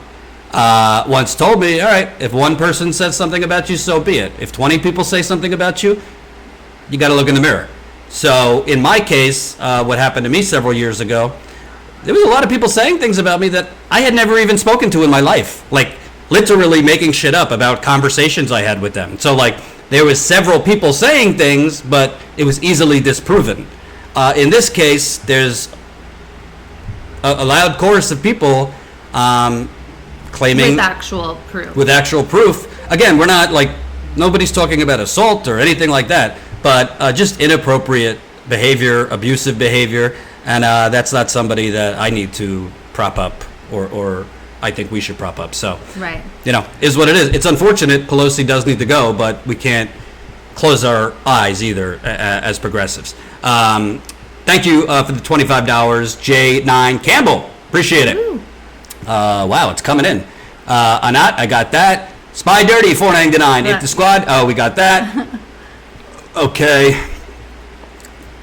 once told me, all right, if one person says something about you, so be it. If 20 people say something about you, you got to look in the mirror. So in my case, what happened to me several years ago, there was a lot of people saying things about me that I had never even spoken to in my life. Like literally making shit up about conversations I had with them. So like there was several people saying things, but it was easily disproven. In this case, there's a loud chorus of people claiming with actual proof. With actual proof. Again, we're not like, nobody's talking about assault or anything like that, but just inappropriate behavior, abusive behavior, and that's not somebody that I need to prop up or I think we should prop up. So, right. Is what it is. It's unfortunate Pelosi does need to go, but we can't close our eyes either as progressives. Thank you for the $25, J9 Campbell. Appreciate it. Wow, it's coming in. Anat, I got that. Spy Dirty, $4.99. Hit the squad. Oh, we got that. Okay.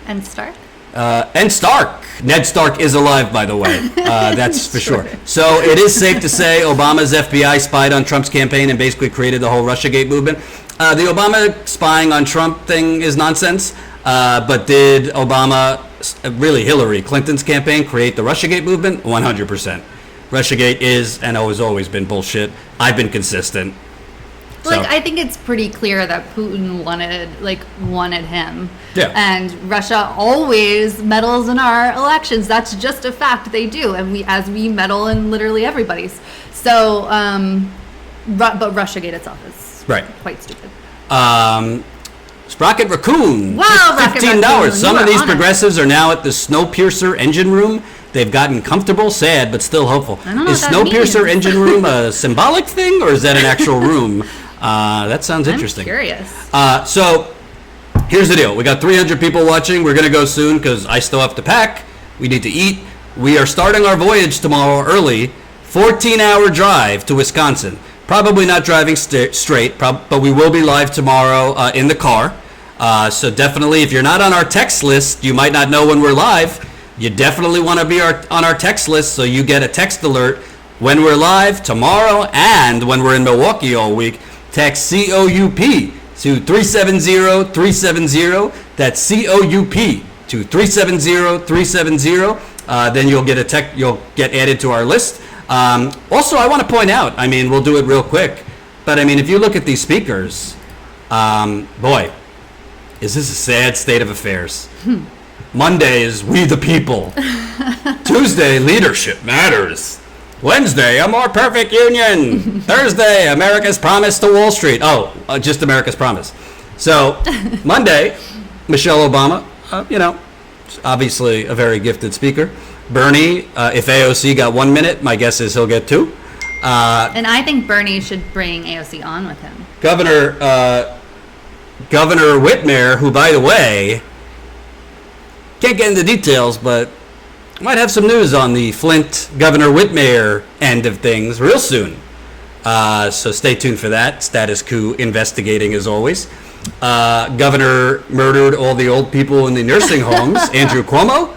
And Stark? And Stark. Ned Stark is alive, by the way. That's for sure. So it is safe to say Obama's FBI spied on Trump's campaign and basically created the whole Russiagate movement. The Obama spying on Trump thing is nonsense. But did Obama, really Hillary Clinton's campaign, create the Russiagate movement? 100%. Russiagate is and has always been bullshit. I've been consistent. Like, I think it's pretty clear that Putin wanted him. Yeah. And Russia always meddles in our elections. That's just a fact. They do. And we meddle in literally everybody's. So, but Russiagate itself is quite stupid. Sprocket Raccoon. Wow, $15. Raccoon. Some of these progressives are now at the Snowpiercer engine room. They've gotten comfortable, sad, but still hopeful. I don't know Is what that Snowpiercer means. engine room a symbolic thing, or is that an actual room? That sounds interesting. I'm curious. So here's the deal. We got 300 people watching. We're going to go soon because I still have to pack. We need to eat. We are starting our voyage tomorrow early. 14-hour drive to Wisconsin. Probably not driving straight, but we will be live tomorrow in the car. So definitely, if you're not on our text list, you might not know when we're live. You definitely want to be on our text list so you get a text alert when we're live tomorrow and when we're in Milwaukee all week. Text COUP to 370-370. That's COUP to 370-370. Then you'll get you'll get added to our list. Also, I want to point out, I mean, we'll do it real quick, but I mean, if you look at these speakers, boy, is this a sad state of affairs. Monday is We the People. Tuesday, Leadership Matters. Wednesday, A More Perfect Union. Thursday, America's Promise to Wall Street. Just America's Promise. So, Monday, Michelle Obama, obviously a very gifted speaker. Bernie, if AOC got 1 minute, my guess is he'll get 2. And I think Bernie should bring AOC on with him. Governor Whitmer, who, by the way, can't get into details, but might have some news on the Flint Governor Whitmer end of things real soon. So stay tuned for that. Status Coup investigating as always. Governor murdered all the old people in the nursing homes, Andrew Cuomo.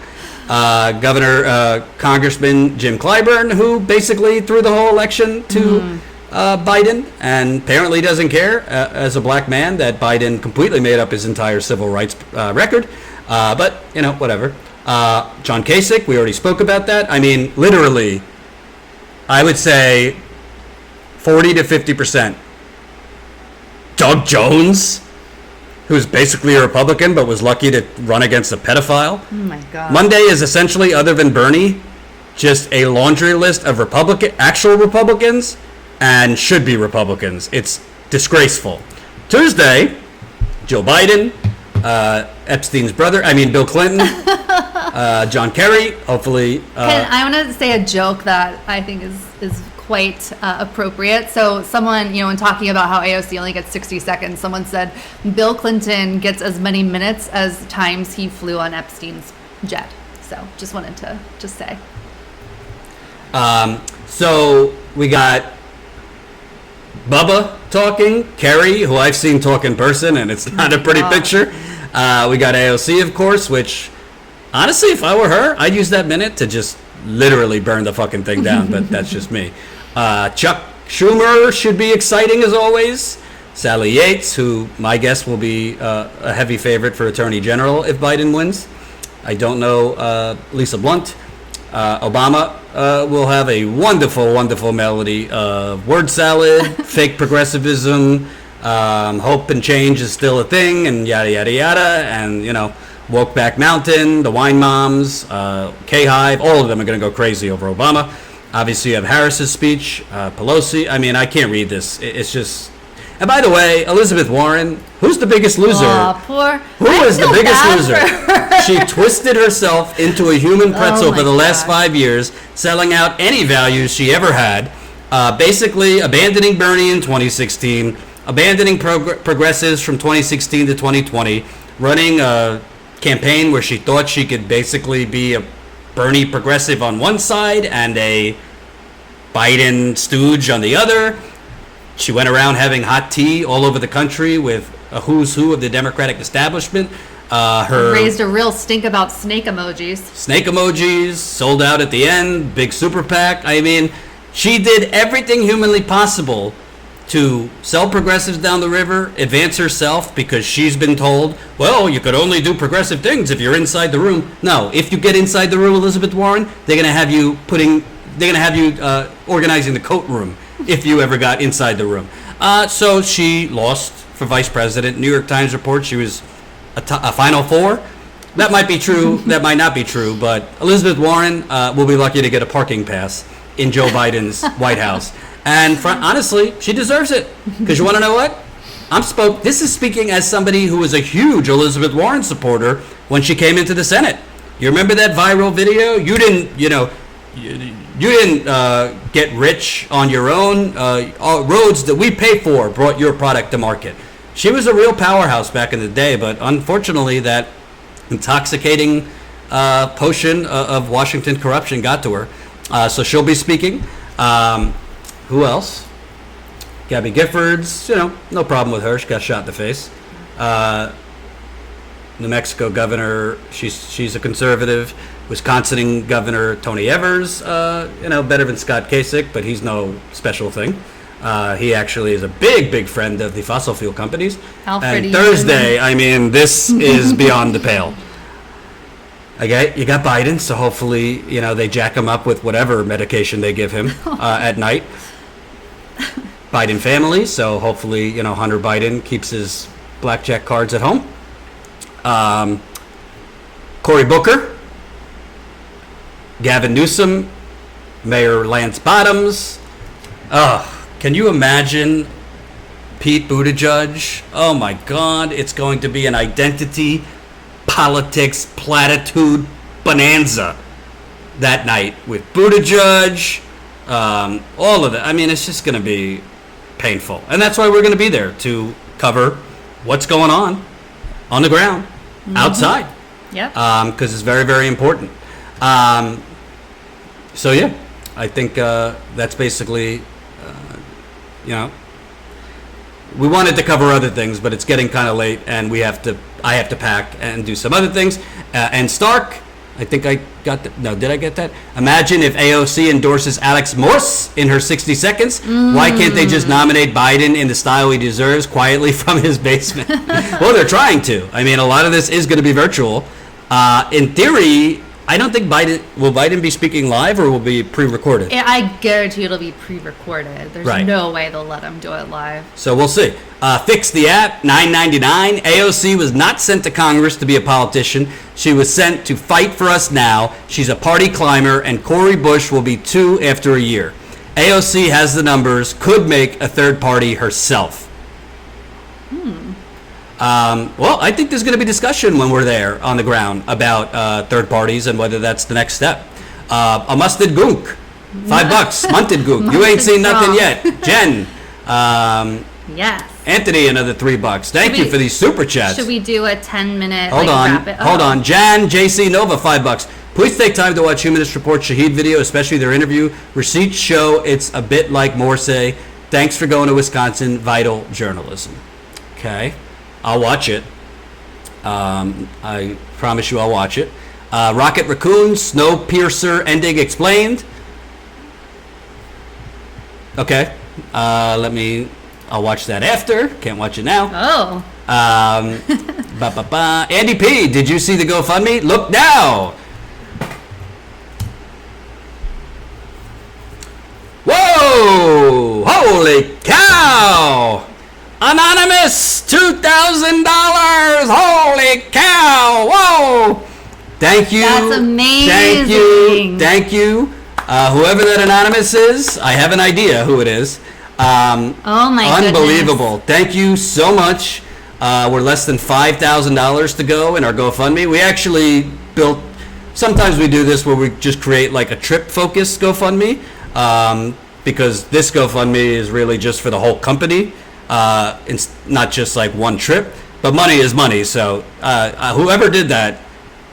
Congressman Jim Clyburn, who basically threw the whole election to Biden, and apparently doesn't care as a black man that Biden completely made up his entire civil rights record. But, whatever. John Kasich, we already spoke about that. I mean, literally, I would say 40 to 50%. Doug Jones, who's basically a Republican but was lucky to run against a pedophile. Oh my God. Monday is essentially, other than Bernie, just a laundry list of actual Republicans and should be Republicans. It's disgraceful. Tuesday, Joe Biden, Epstein's brother, Bill Clinton, John Kerry, hopefully. I want to say a joke that I think is quite appropriate. So someone, in talking about how AOC only gets 60 seconds, someone said Bill Clinton gets as many minutes as times he flew on Epstein's jet. So just wanted to say. So we got Bubba talking, Kerry, who I've seen talk in person, and it's not a pretty picture. We got AOC, of course, which, honestly, if I were her, I'd use that minute to just literally burn the fucking thing down, but that's just me. Chuck Schumer should be exciting as always. Sally Yates, who my guess will be a heavy favorite for Attorney General if Biden wins. I don't know Lisa Blunt. Obama will have a wonderful, wonderful melody of word salad, fake progressivism, hope and change is still a thing, and yada, yada, yada, and, Woke Back Mountain, the Wine Moms, K-Hive, all of them are going to go crazy over Obama. Obviously, you have Harris's speech, Pelosi. I can't read this. It's just... And by the way, Elizabeth Warren, who's the biggest loser? Who is the biggest loser? She twisted herself into a human pretzel for the last 5 years, selling out any values she ever had, basically abandoning Bernie in 2016, abandoning progressives from 2016 to 2020, running a campaign where she thought she could basically be a Bernie progressive on one side and a Biden stooge on the other. She went around having hot tea all over the country with a who's who of the Democratic establishment. Her raised a real stink about snake emojis. Snake emojis, sold out at the end, big super PAC. She did everything humanly possible to sell progressives down the river, advance herself, because she's been told, well, you could only do progressive things if you're inside the room. No, if you get inside the room, Elizabeth Warren, they're going to have you organizing the coat room if you ever got inside the room. So she lost for vice president. New York Times reports she was a Final Four. That might be true. That might not be true. But Elizabeth Warren will be lucky to get a parking pass in Joe Biden's White House. And honestly, she deserves it. Because you want to know what? This is speaking as somebody who was a huge Elizabeth Warren supporter when she came into the Senate. You remember that viral video? You didn't get rich on your own. Roads that we pay for brought your product to market. She was a real powerhouse back in the day, but unfortunately that intoxicating potion of Washington corruption got to her. So she'll be speaking. Who else? Gabby Giffords, no problem with her. She got shot in the face. New Mexico governor, she's a conservative. Wisconsin Governor Tony Evers, better than Scott Kasich, but he's no special thing. He actually is a big, big friend of the fossil fuel companies. And Thursday, this is beyond the pale. Okay, you got Biden, so hopefully, they jack him up with whatever medication they give him at night. Biden family, so hopefully, Hunter Biden keeps his blackjack cards at home. Cory Booker, Gavin Newsom, Mayor Lance Bottoms. Can you imagine Pete Buttigieg? Oh my God, it's going to be an identity politics platitude bonanza that night with Buttigieg, all of that. It's just going to be painful. And that's why we're going to be there to cover what's going on the ground, outside. Yep. Because it's very, very important. So yeah, I think that's basically, we wanted to cover other things, but it's getting kind of late, and I have to pack and do some other things. And Stark, I think I got that. No, did I get that? Imagine if AOC endorses Alex Morse in her 60 seconds. Why can't they just nominate Biden in the style he deserves, quietly from his basement? Well, they're trying to. I mean, a lot of this is going to be virtual. In theory, I don't think will Biden be speaking live or will be pre-recorded? I guarantee it'll be pre-recorded. There's Right. no way they'll let him do it live. So we'll see. Fix the app, $9.99. AOC was not sent to Congress to be a politician. She was sent to fight for us now. She's a party climber, and Cori Bush will be 2 after a year. AOC has the numbers, could make a third party herself. Well, I think there's going to be discussion when we're there on the ground about third parties and whether that's the next step. A mustard gook, $5. Munted gook. You ain't seen nothing yet. Jen. Yes. Anthony, another $3. Thank you for these super chats. Should we do a 10-minute Hold on. rapid? Hold on. Jan, JC Nova, $5. Please take time to watch Humanist Report Shahid video, especially their interview. Receipts show it's a bit like Morse. Thanks for going to Wisconsin. Vital journalism. Okay. I'll watch it. I promise you I'll watch it. Rocket Raccoon, Snowpiercer ending explained. Okay. I'll watch that after. Can't watch it now. Oh. Andy P, did you see the GoFundMe? Look now. Whoa! Holy cow! Anonymous, $2,000. Holy cow! Whoa! Thank you. That's amazing. Thank you. Thank you. Whoever that anonymous is, I have an idea who it is. Oh my Unbelievable. Thank you so much. We're less than $5,000 to go in our GoFundMe. We actually built, sometimes we do this where we just create like a trip focused GoFundMe, because this GoFundMe is really just for the whole company. It's not just like one trip, but money is money. So whoever did that,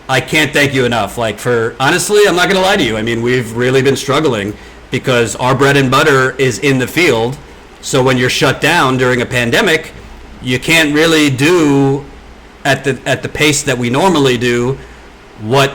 I can't thank you enough. Like, for honestly, I'm not going to lie to you. I mean, we've really been struggling because our bread and butter is in the field. So when you're shut down during a pandemic, you can't really do at the pace that we normally do what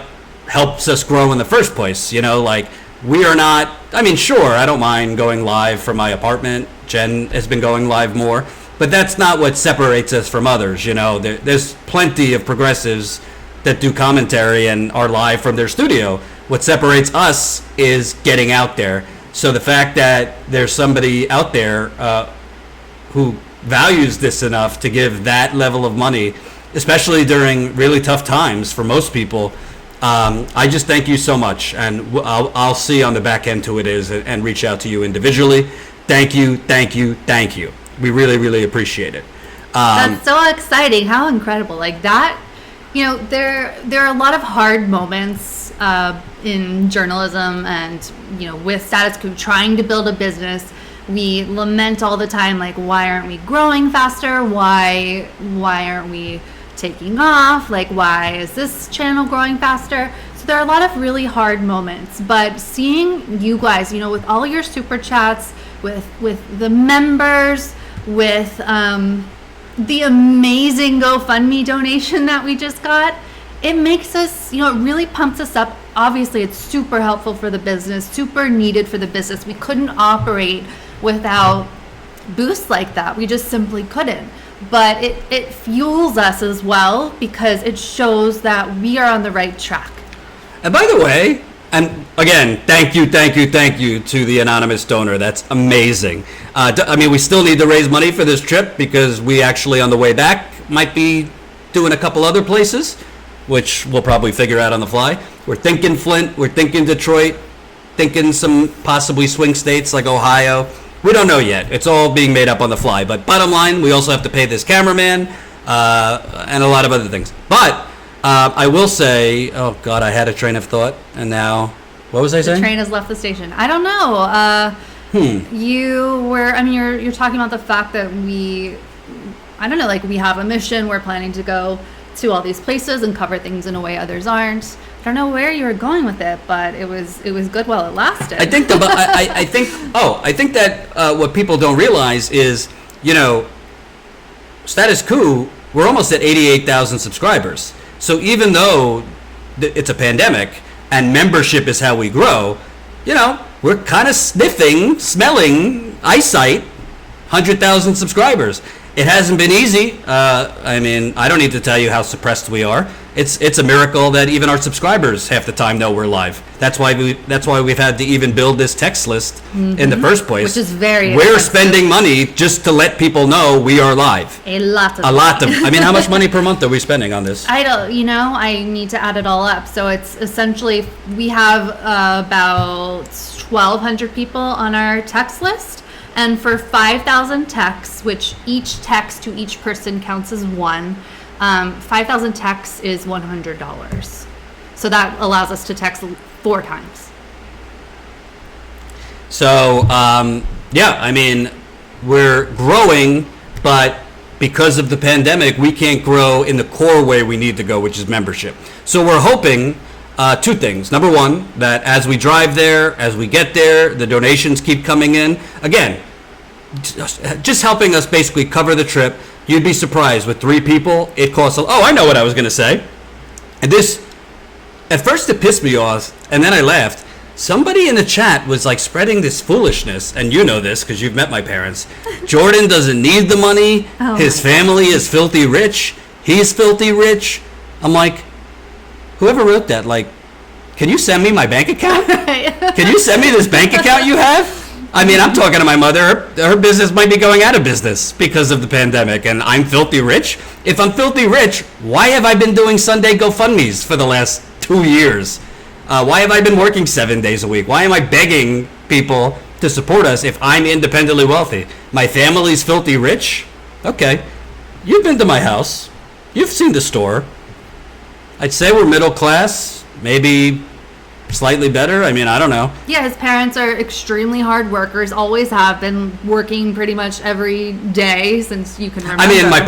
helps us grow in the first place. You know, like, we are not, I mean, sure, I don't mind going live from my apartment. Jen has been going live more, but that's not what separates us from others. You know, there's plenty of progressives that do commentary and are live from their studio. What separates us is getting out there. So the fact that there's somebody out there who values this enough to give that level of money, especially during really tough times for most people, I just thank you so much. And I'll see on the back end who it is and reach out to you individually. Thank you, thank you, thank you. We really, really appreciate it. That's so exciting. How incredible. Like that, you know, there are a lot of hard moments in journalism and, you know, with Status Coup trying to build a business. We lament all the time, like, why aren't we growing faster? Why aren't we taking off? Like, why is this channel growing faster? So there are a lot of really hard moments, but seeing you guys, you know, with all your super chats, with the members, with the amazing GoFundMe donation that we just got, it makes us, you know, it really pumps us up. Obviously, it's super helpful for the business, super needed for the business. We couldn't operate without boosts like that. We just simply couldn't. But it fuels us as well because it shows that we are on the right track. And by the way, and again, thank you to the anonymous donor. That's amazing. I mean, we still need to raise money for this trip because we actually, on the way back, might be doing a couple other places, which we'll probably figure out on the fly. We're thinking Flint, we're thinking Detroit, thinking some possibly swing states like Ohio. We don't know yet. It's all being made up on the fly. But bottom line, we also have to pay this cameraman and a lot of other things. But I will say, oh God, I had a train of thought, and now, what was I saying? The train has left the station. I don't know. You were, I mean, you're talking about the fact that we have a mission. We're planning to go to all these places and cover things in a way others aren't. I don't know where you were going with it, but it was good while it lasted. I think I think that what people don't realize is, you know, Status Coup, we're almost at 88,000 subscribers. So even though it's a pandemic and membership is how we grow, you know, we're kind of smelling eyesight, 100,000 subscribers. It hasn't been easy. I mean, I don't need to tell you how suppressed we are. It's a miracle that even our subscribers half the time know we're live. That's why we've had to even build this text list in the first place. Which is very We're expensive. spending money just to let people know we are live. A lot of I mean, how much money per month are we spending on this? I don't, I need to add it all up. So it's essentially, we have about 1,200 people on our text list. And for 5,000 texts, which each text to each person counts as one, 5,000 texts is $100. So that allows us to text 4 times. So, yeah, I mean, we're growing, but because of the pandemic, we can't grow in the core way we need to go, which is membership. So we're hoping 2 things. Number one, that as we drive there, as we get there, the donations keep coming in. Again, just helping us basically cover the trip. You'd be surprised with 3 people, it costs I know what I was going to say. And this, at first it pissed me off, and then I laughed. Somebody in the chat was like spreading this foolishness, and you know this because you've met my parents. Jordan doesn't need the money. His family is filthy rich. He's filthy rich. I'm like, whoever wrote that, like, can you send me my bank account? Can you send me this bank account you have? I mean, I'm talking to my mother. Her business might be going out of business because of the pandemic, and I'm filthy rich. If I'm filthy rich, why have I been doing Sunday GoFundMes for the last 2 years? Why have I been working 7 days a week? Why am I begging people to support us if I'm independently wealthy? My family's filthy rich? Okay. You've been to my house. You've seen the store. I'd say we're middle class, maybe slightly better. I mean, I don't know. Yeah, his parents are extremely hard workers, always have been working pretty much every day since you can remember. I mean, my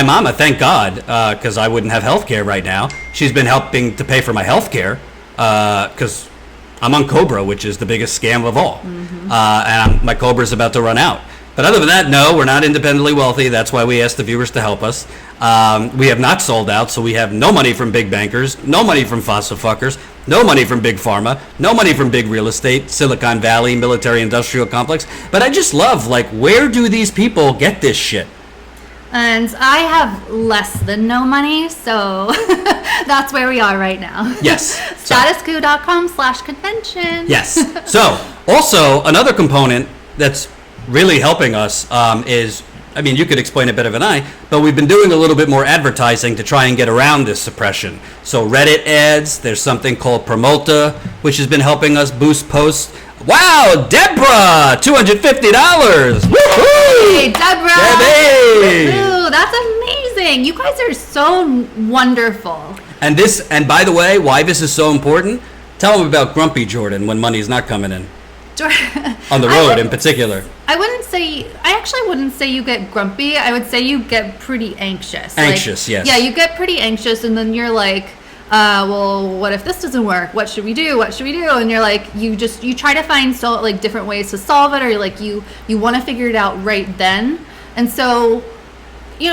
mama, thank God, because I wouldn't have health care right now. She's been helping to pay for my health care because I'm on Cobra, which is the biggest scam of all. And my Cobra's about to run out. But other than that, no, we're not independently wealthy. That's why we asked the viewers to help us. We have not sold out, so we have no money from big bankers, no money from fossil fuckers, no money from big pharma, no money from big real estate, Silicon Valley, military industrial complex. But I just love, like, where do these people get this shit? And I have less than no money, so that's where we are right now. Yes. Statuscoup.com/convention. Yes. So, also, another component that's really helping us is, I mean, you could explain it better than I, but we've been doing a little bit more advertising to try and get around this suppression. So Reddit ads, there's something called Promota, which has been helping us boost posts. Wow, Deborah, $250. Woohoo! Hey, Deborah. Debbie! Woohoo, that's amazing. You guys are so wonderful. And by the way, why this is so important, tell them about Grumpy Jordan when money's not coming in. On the road in particular. I actually wouldn't say you get grumpy. I would say you get pretty anxious. Anxious, yes. Yeah, you get pretty anxious, and then you're like, well, what if this doesn't work? What should we do? What should we do? And you're like, you try to find different ways to solve it, or you want to figure it out right then. And so,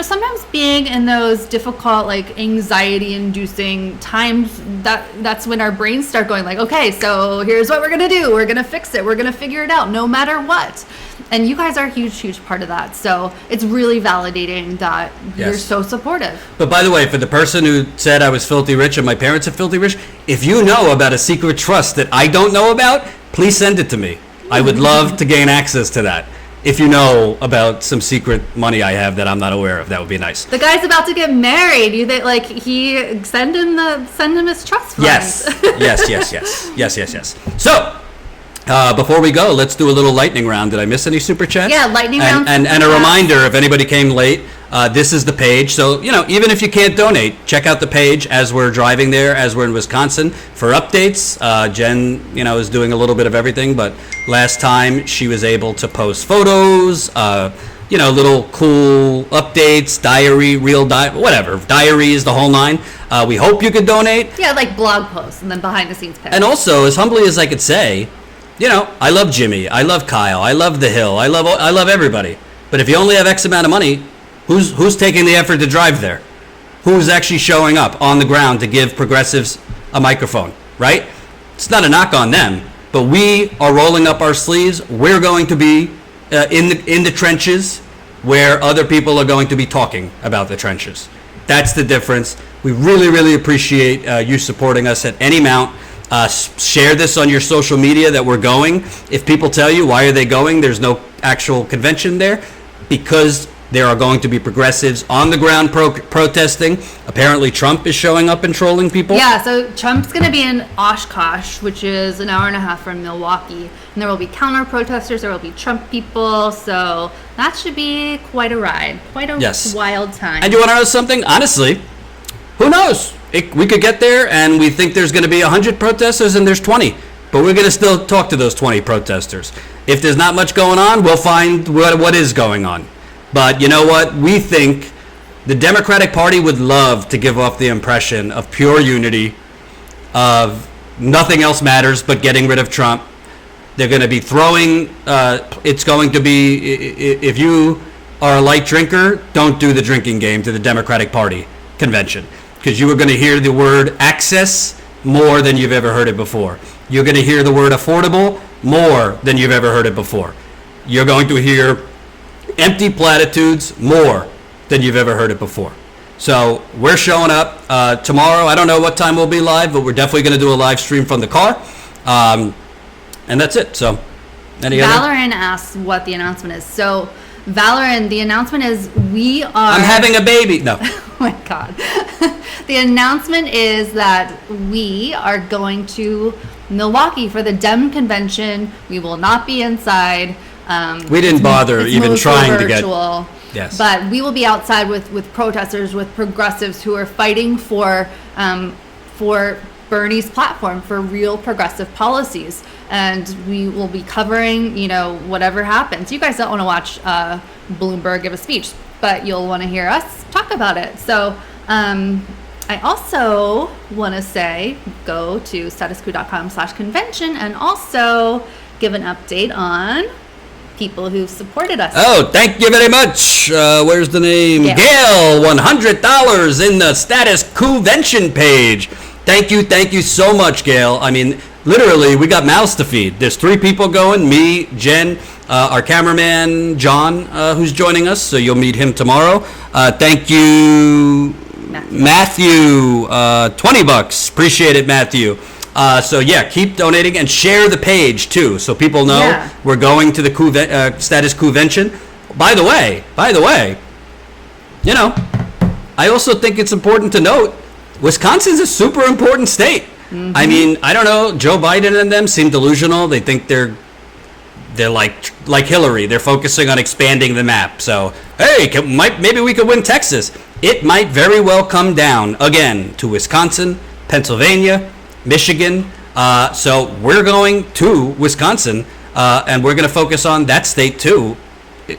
sometimes being in those difficult, anxiety-inducing times, that's when our brains start going okay, so here's what we're going to do. We're going to fix it. We're going to figure it out no matter what. And you guys are a huge, huge part of that. So it's really validating that you're so supportive. But by the way, for the person who said I was filthy rich and my parents are filthy rich, if you know about a secret trust that I don't know about, please send it to me. I would love to gain access to that. If you know about some secret money I have that I'm not aware of, that would be nice. The guy's about to get married. Send him his trust fund. Yes. So, before we go, let's do a little lightning round. Did I miss any super chats? Yeah, lightning round. And a reminder, if anybody came late, this is the page. So, even if you can't donate, check out the page as we're driving there, as we're in Wisconsin for updates. Jen, is doing a little bit of everything, but last time she was able to post photos, little cool updates, diaries, the whole nine. We hope you could donate. Yeah, like blog posts and then behind the scenes pictures. And also, as humbly as I could say, I love Jimmy, I love Kyle, I love The Hill, I love everybody. But if you only have X amount of money, Who's taking the effort to drive there? Who's actually showing up on the ground to give progressives a microphone, right? It's not a knock on them, but we are rolling up our sleeves. We're going to be in the trenches where other people are going to be talking about the trenches. That's the difference. We really, really appreciate you supporting us at any amount. Share this on your social media that we're going. If people tell you, why are they going? There's no actual convention there. Because there are going to be progressives on the ground protesting. Apparently Trump is showing up and trolling people. Yeah, so Trump's going to be in Oshkosh, which is an hour and a half from Milwaukee. And there will be counter protesters, there will be Trump people. So that should be quite a ride, quite a wild time. And you want to know something? Honestly, who knows? We could get there and we think there's going to be 100 protesters and there's 20. But we're going to still talk to those 20 protesters. If there's not much going on, we'll find what is going on. But you know what? We think the Democratic Party would love to give off the impression of pure unity, of nothing else matters but getting rid of Trump. They're going to be throwing, it's going to be, if you are a light drinker, don't do the drinking game to the Democratic Party convention. Because you are going to hear the word access more than you've ever heard it before. You're going to hear the word affordable more than you've ever heard it before. You're going to hear empty platitudes more than you've ever heard it before. So we're showing up tomorrow. I don't know what time we'll be live, but we're definitely going to do a live stream from the car. And that's it. So Valoran asked what the announcement is. So Valoran, the announcement is we are... I'm having a baby. No. Oh my God. The announcement is that we are going to Milwaukee for the Dem convention. We will not be inside. We didn't bother even trying to get... Yes. But we will be outside with protesters, with progressives who are fighting for Bernie's platform, for real progressive policies. And we will be covering, whatever happens. You guys don't want to watch Bloomberg give a speech, but you'll want to hear us talk about it. So I also want to say, go to statusquo.com/convention and also give an update on people who've supported us. Oh, thank you very much. Where's the name? Gail, $100 in the Status Convention page. Thank you so much, Gail. I mean, literally, we got mouths to feed. There's 3 people going, me, Jen, our cameraman, John, who's joining us, so you'll meet him tomorrow. Thank you, Matthew, $20. Appreciate it, Matthew. So yeah, keep donating and share the page too, so people know we're going to the Status Convention. By the way, I also think it's important to note Wisconsin's a super important state. Mm-hmm. I mean, I don't know, Joe Biden and them seem delusional. They think they're like Hillary. They're focusing on expanding the map. So hey, maybe we could win Texas. It might very well come down again to Wisconsin, Pennsylvania, Michigan. So we're going to Wisconsin, and we're going to focus on that state too.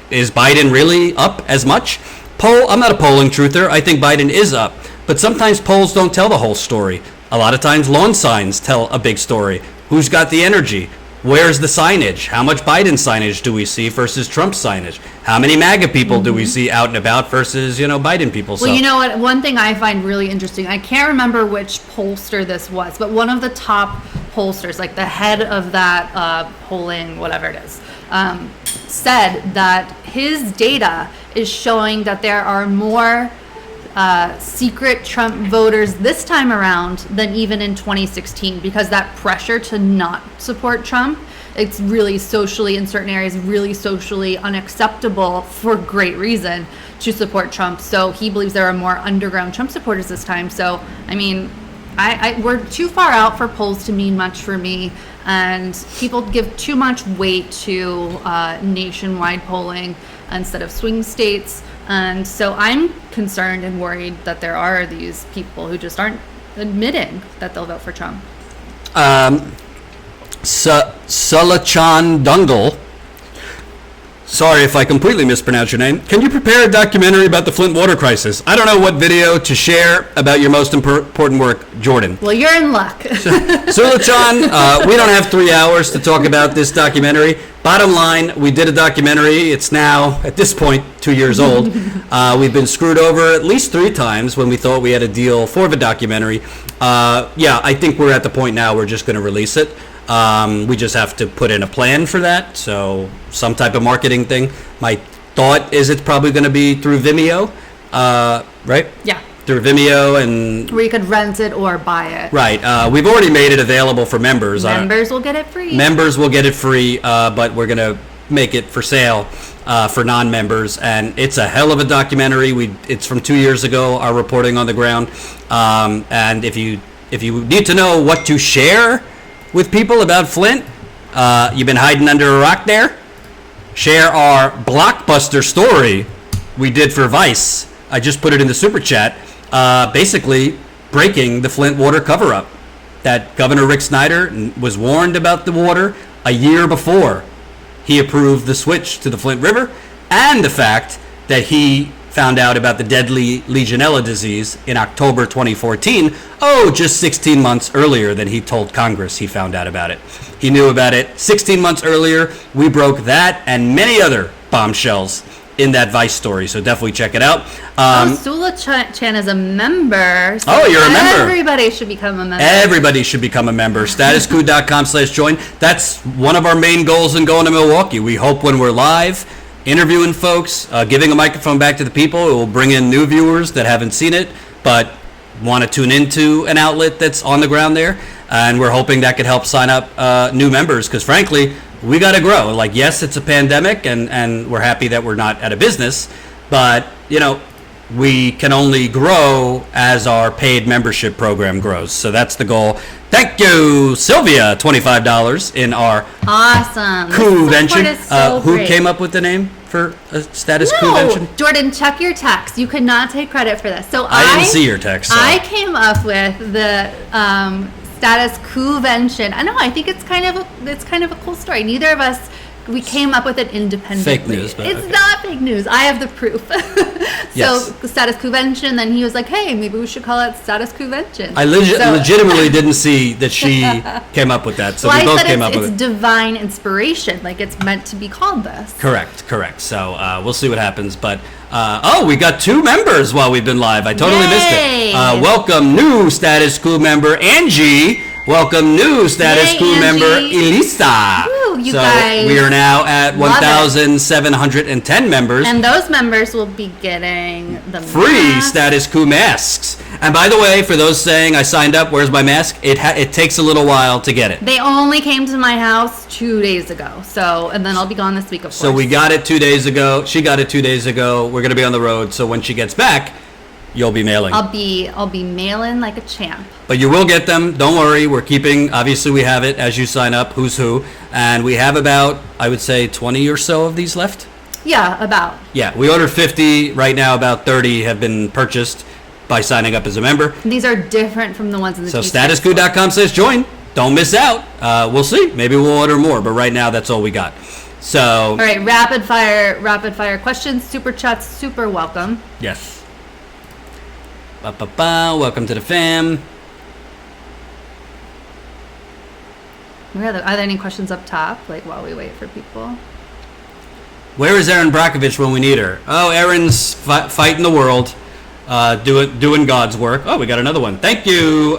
Is Biden really up as much? I'm not a polling truther. I think Biden is up. But sometimes polls don't tell the whole story. A lot of times lawn signs tell a big story. Who's got the energy? Where's the signage? How much Biden signage do we see versus Trump signage? How many MAGA people do we see out and about versus, Biden people? Well, you know what? One thing I find really interesting, I can't remember which pollster this was, but one of the top pollsters, like the head of that polling, whatever it is, said that his data is showing that there are more secret Trump voters this time around than even in 2016, because that pressure to not support Trump, it's really socially, in certain areas, really socially unacceptable for great reason to support Trump. So he believes there are more underground Trump supporters this time. So, I mean, we're too far out for polls to mean much for me, and people give too much weight to nationwide polling instead of swing states. And so I'm concerned and worried that there are these people who just aren't admitting that they'll vote for Trump. Sulachan Dungle sorry if I completely mispronounced your name. Can you prepare a documentary about the Flint water crisis? I don't know what video to share about your most important work, Jordan. Well, you're in luck. Sulachan, we don't have 3 hours to talk about this documentary. Bottom line, we did a documentary. It's now, at this point, 2 years old. We've been screwed over at least 3 times when we thought we had a deal for the documentary. I think we're at the point now we're just going to release it. We just have to put in a plan for that, so some type of marketing thing. My thought is it's probably going to be through Vimeo, right? Yeah. Through Vimeo and... Where you could rent it or buy it. Right. We've already made it available for members. Members will get it free. Members will get it free, but we're going to make it for sale for non-members, and it's a hell of a documentary. It's from 2 years ago, our reporting on the ground, and if you need to know what to share with people about Flint, you've been hiding under a rock there, share our blockbuster story we did for Vice. I just put it in the super chat, basically breaking the Flint water cover-up. That Governor Rick Snyder was warned about the water a year before he approved the switch to the Flint River, and the fact that he found out about the deadly Legionella disease in October 2014, just 16 months earlier than he told Congress he found out about it. He knew about it 16 months earlier. We broke that and many other bombshells in that Vice story, so definitely check it out. Sula Chan is a member. So you're a member. Everybody should become a member. Everybody should become a member. Statuscoup.com/join. That's one of our main goals in going to Milwaukee. We hope when we're live, interviewing folks, giving a microphone back to the people, it will bring in new viewers that haven't seen it, but want to tune into an outlet that's on the ground there. And we're hoping that could help sign up new members, because frankly, we got to grow. Like, yes, it's a pandemic, and we're happy that we're not out of business, but, we can only grow as our paid membership program grows. So that's the goal. Thank you, Sylvia, $25 in our awesome Coup-vention. Who great. came up with the name for a Status Coup-vention? Jordan, check your text. You could not take credit for this. So I didn't see your text. So. I came up with the Status Coup-vention. I know. I think it's kind of a cool story. Neither of us. We came up with it independently. Fake news, but it's not fake news. I have the proof. Yes. So Status Coup-vention. Then he was like, "Hey, maybe we should call it Status Coup-vention." I legitimately didn't see that she came up with that. So we both came up with it. It's divine inspiration. Like, it's meant to be called this. Correct. So we'll see what happens. But we got 2 members while we've been live. I totally missed it. Welcome, new Status Coup member Angie. Welcome, new Status Coup member Elisa. Woo, you guys. We are now at 1,710 members. And those members will be getting the free mask. Status Coup masks. And by the way, for those saying I signed up, where's my mask? It takes a little while to get it. They only came to my house 2 days ago. And then I'll be gone this week, of course. So we got it 2 days ago. She got it 2 days ago. We're going to be on the road. So when she gets back, you'll be mailing. I'll be mailing like a champ. But you will get them. Don't worry. We're keeping, obviously we have it as you sign up, who's who. And we have about, I would say, 20 or so of these left. Yeah, about. Yeah, we ordered 50. Right now, about 30 have been purchased by signing up as a member. These are different from the ones in the So statuscoup.com/join. Don't miss out. We'll see. Maybe we'll order more. But right now, that's all we got. So. All right, rapid fire questions. Super chats, super welcome. Yes. Welcome to the fam. Are there any questions up top, like while we wait for people? Where is Erin Brockovich when we need her? Oh, Erin's fighting the world, doing God's work. Oh, we got another one. Thank you,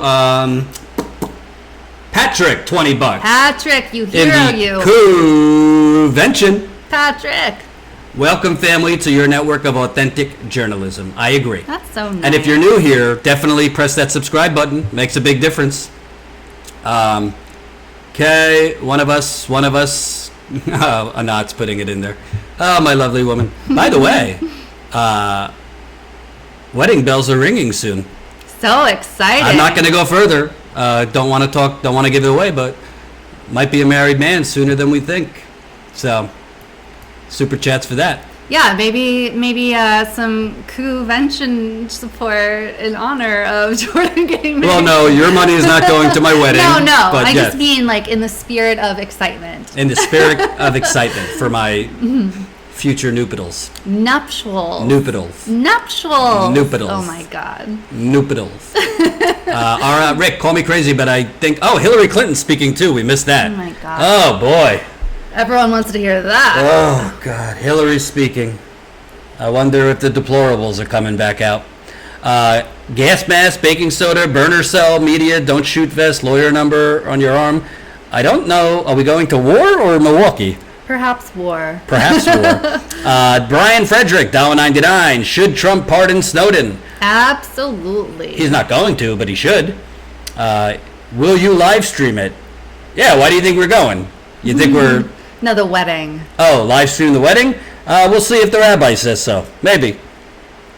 Patrick, $20. Patrick, you hero, you. Coup-vention. Patrick. Welcome, family, to your network of authentic journalism. I agree. That's so nice. And if you're new here, definitely press that subscribe button. Makes a big difference. Okay, one of us. Anat's putting it in there. Oh, my lovely woman. By the way, wedding bells are ringing soon. So excited. I'm not going to go further. Don't want to give it away, but might be a married man sooner than we think. So, super chats for that. Yeah, maybe some Coup-vention support in honor of Jordan getting married. Well, no, your money is not going to my wedding. No, but I yes. just mean like in the spirit of excitement. In the spirit of excitement for my future nuptials. Nuptials. Nuptials. Nuptials. Nuptials. Oh my God. Nuptials. All right, Rick, call me crazy, but I think, Hillary Clinton's speaking too. We missed that. Oh my God. Oh boy. Everyone wants to hear that. Oh God, Hillary's speaking. I wonder if the deplorables are coming back out. Gas mask, baking soda, burner cell, media, don't shoot vest, lawyer number on your arm. I don't know. Are we going to war or Milwaukee? Perhaps war. Perhaps war. Brian Frederick, $1.99. Should Trump pardon Snowden? Absolutely. He's not going to, but he should. Will you live stream it? Yeah, why do you think we're going? You think we're... No, the wedding. Oh, live stream the wedding? We'll see if the rabbi says so. Maybe.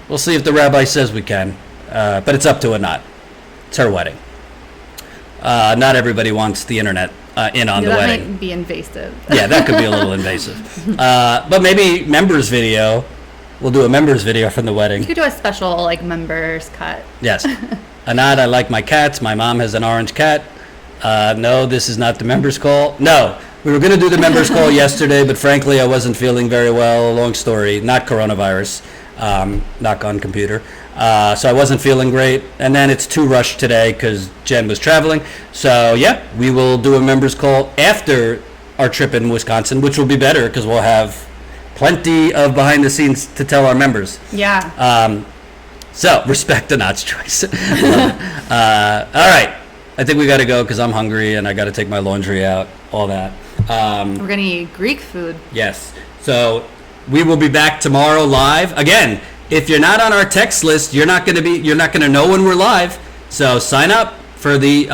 We'll see if the rabbi says we can. But it's up to Anat. It's her wedding. Not everybody wants the internet in on the wedding. That might be invasive. Yeah, that could be a little invasive. But maybe members video. We'll do a members video from the wedding. You could do a special, members cut. Yes. Anat, I like my cats. My mom has an orange cat. No, this is not the members call. No, we were going to do the members call yesterday, but frankly, I wasn't feeling very well. Long story, not coronavirus. Knock on computer. So I wasn't feeling great. And then it's too rushed today because Jen was traveling. So, yeah, we will do a members call after our trip in Wisconsin, which will be better because we'll have plenty of behind the scenes to tell our members. Yeah. So, respect Anat's choice. All right. I think we got to go because I'm hungry and I got to take my laundry out, all that. We're going to eat Greek food. Yes. So, we will be back tomorrow live. Again, if you're not on our text list, you're not going to know when we're live. So, sign up for the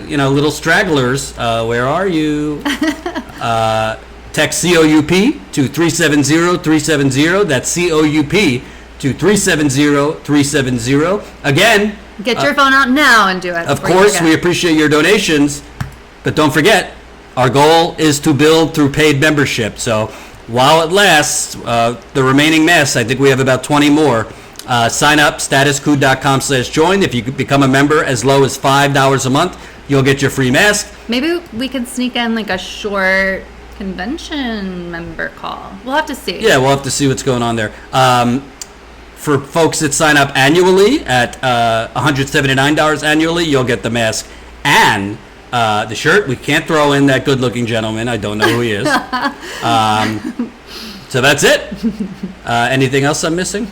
little stragglers. Where are you? Text COUP to 370-370. That's COUP to 370-370. Again, get your phone out now and do it. Of course, we appreciate your donations, but don't forget, our goal is to build through paid membership. So while it lasts, the remaining mass, I think we have about 20 more. Sign up, statuscoup.com/join. If you become a member as low as $5 a month, you'll get your free mask. Maybe we could sneak in a short convention member call. We'll have to see. Yeah, we'll have to see what's going on there. For folks that sign up annually at $179 annually, you'll get the mask and the shirt. We can't throw in that good-looking gentleman. I don't know who he is. So that's it. Anything else I'm missing?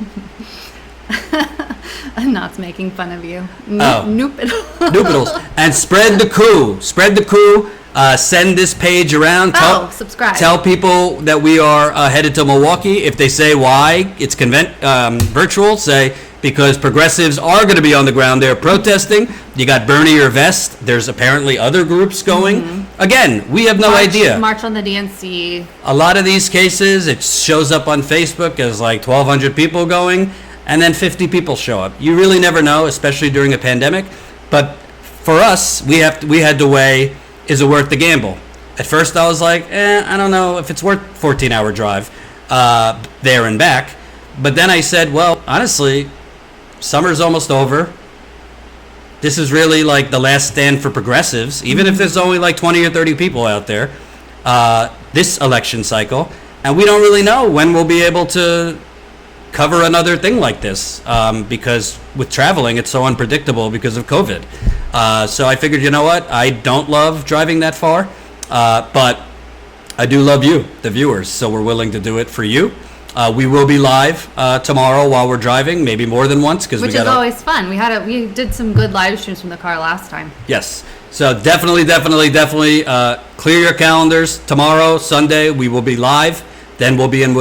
I'm not making fun of you. Noopidles. And spread the coup. Spread the coup. Send this page around. Subscribe. Tell people that we are headed to Milwaukee. If they say why, it's virtual. Say because progressives are going to be on the ground there protesting. You got Bernie or Vest. There's apparently other groups going. Mm-hmm. Again, we have no idea. March on the DNC. A lot of these cases, it shows up on Facebook as 1,200 people going, and then 50 people show up. You really never know, especially during a pandemic. But for us, we had to weigh. Is it worth the gamble? At first I was like, I don't know if it's worth 14-hour drive there and back. But then I said, well, honestly, summer's almost over. This is really the last stand for progressives, even if there's only 20 or 30 people out there this election cycle. And we don't really know when we'll be able to cover another thing like this because with traveling, it's so unpredictable because of COVID. So I figured, you know what? I don't love driving that far, but I do love you, the viewers. So we're willing to do it for you. We will be live tomorrow while we're driving, maybe more than once, because which is always fun. We did some good live streams from the car last time. Yes. So definitely clear your calendars. Tomorrow, Sunday, we will be live. Then we'll be in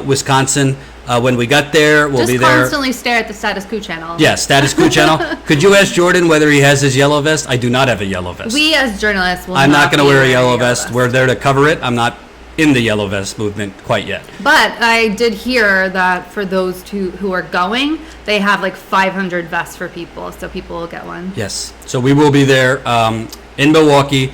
Wisconsin. When we got there, we'll be there. Just constantly stare at the Status Coup channel. Yeah, Status Coup channel. Could you ask Jordan whether he has his yellow vest? I do not have a yellow vest. We as journalists will I'm not going to wear a yellow vest. We're there to cover it. I'm not in the yellow vest movement quite yet. But I did hear that for those who are going, they have 500 vests for people, so people will get one. Yes. So we will be there in Milwaukee.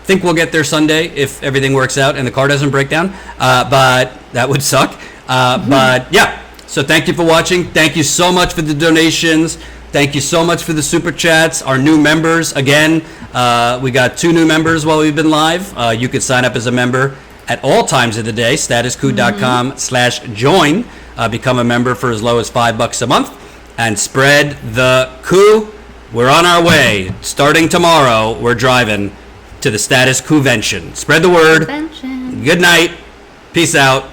Think we'll get there Sunday if everything works out and the car doesn't break down. But that would suck. But yeah, so thank you for watching. Thank you so much for the donations. Thank you so much for the super chats. Our new members, again, we got 2 new members while we've been live. You could sign up as a member at all times of the day. Statuscoup.com/join. Become a member for as low as $5 a month and spread the coup. We're on our way. Starting tomorrow, we're driving to the Status Coup-vention. Spread the word. Good night. Peace out.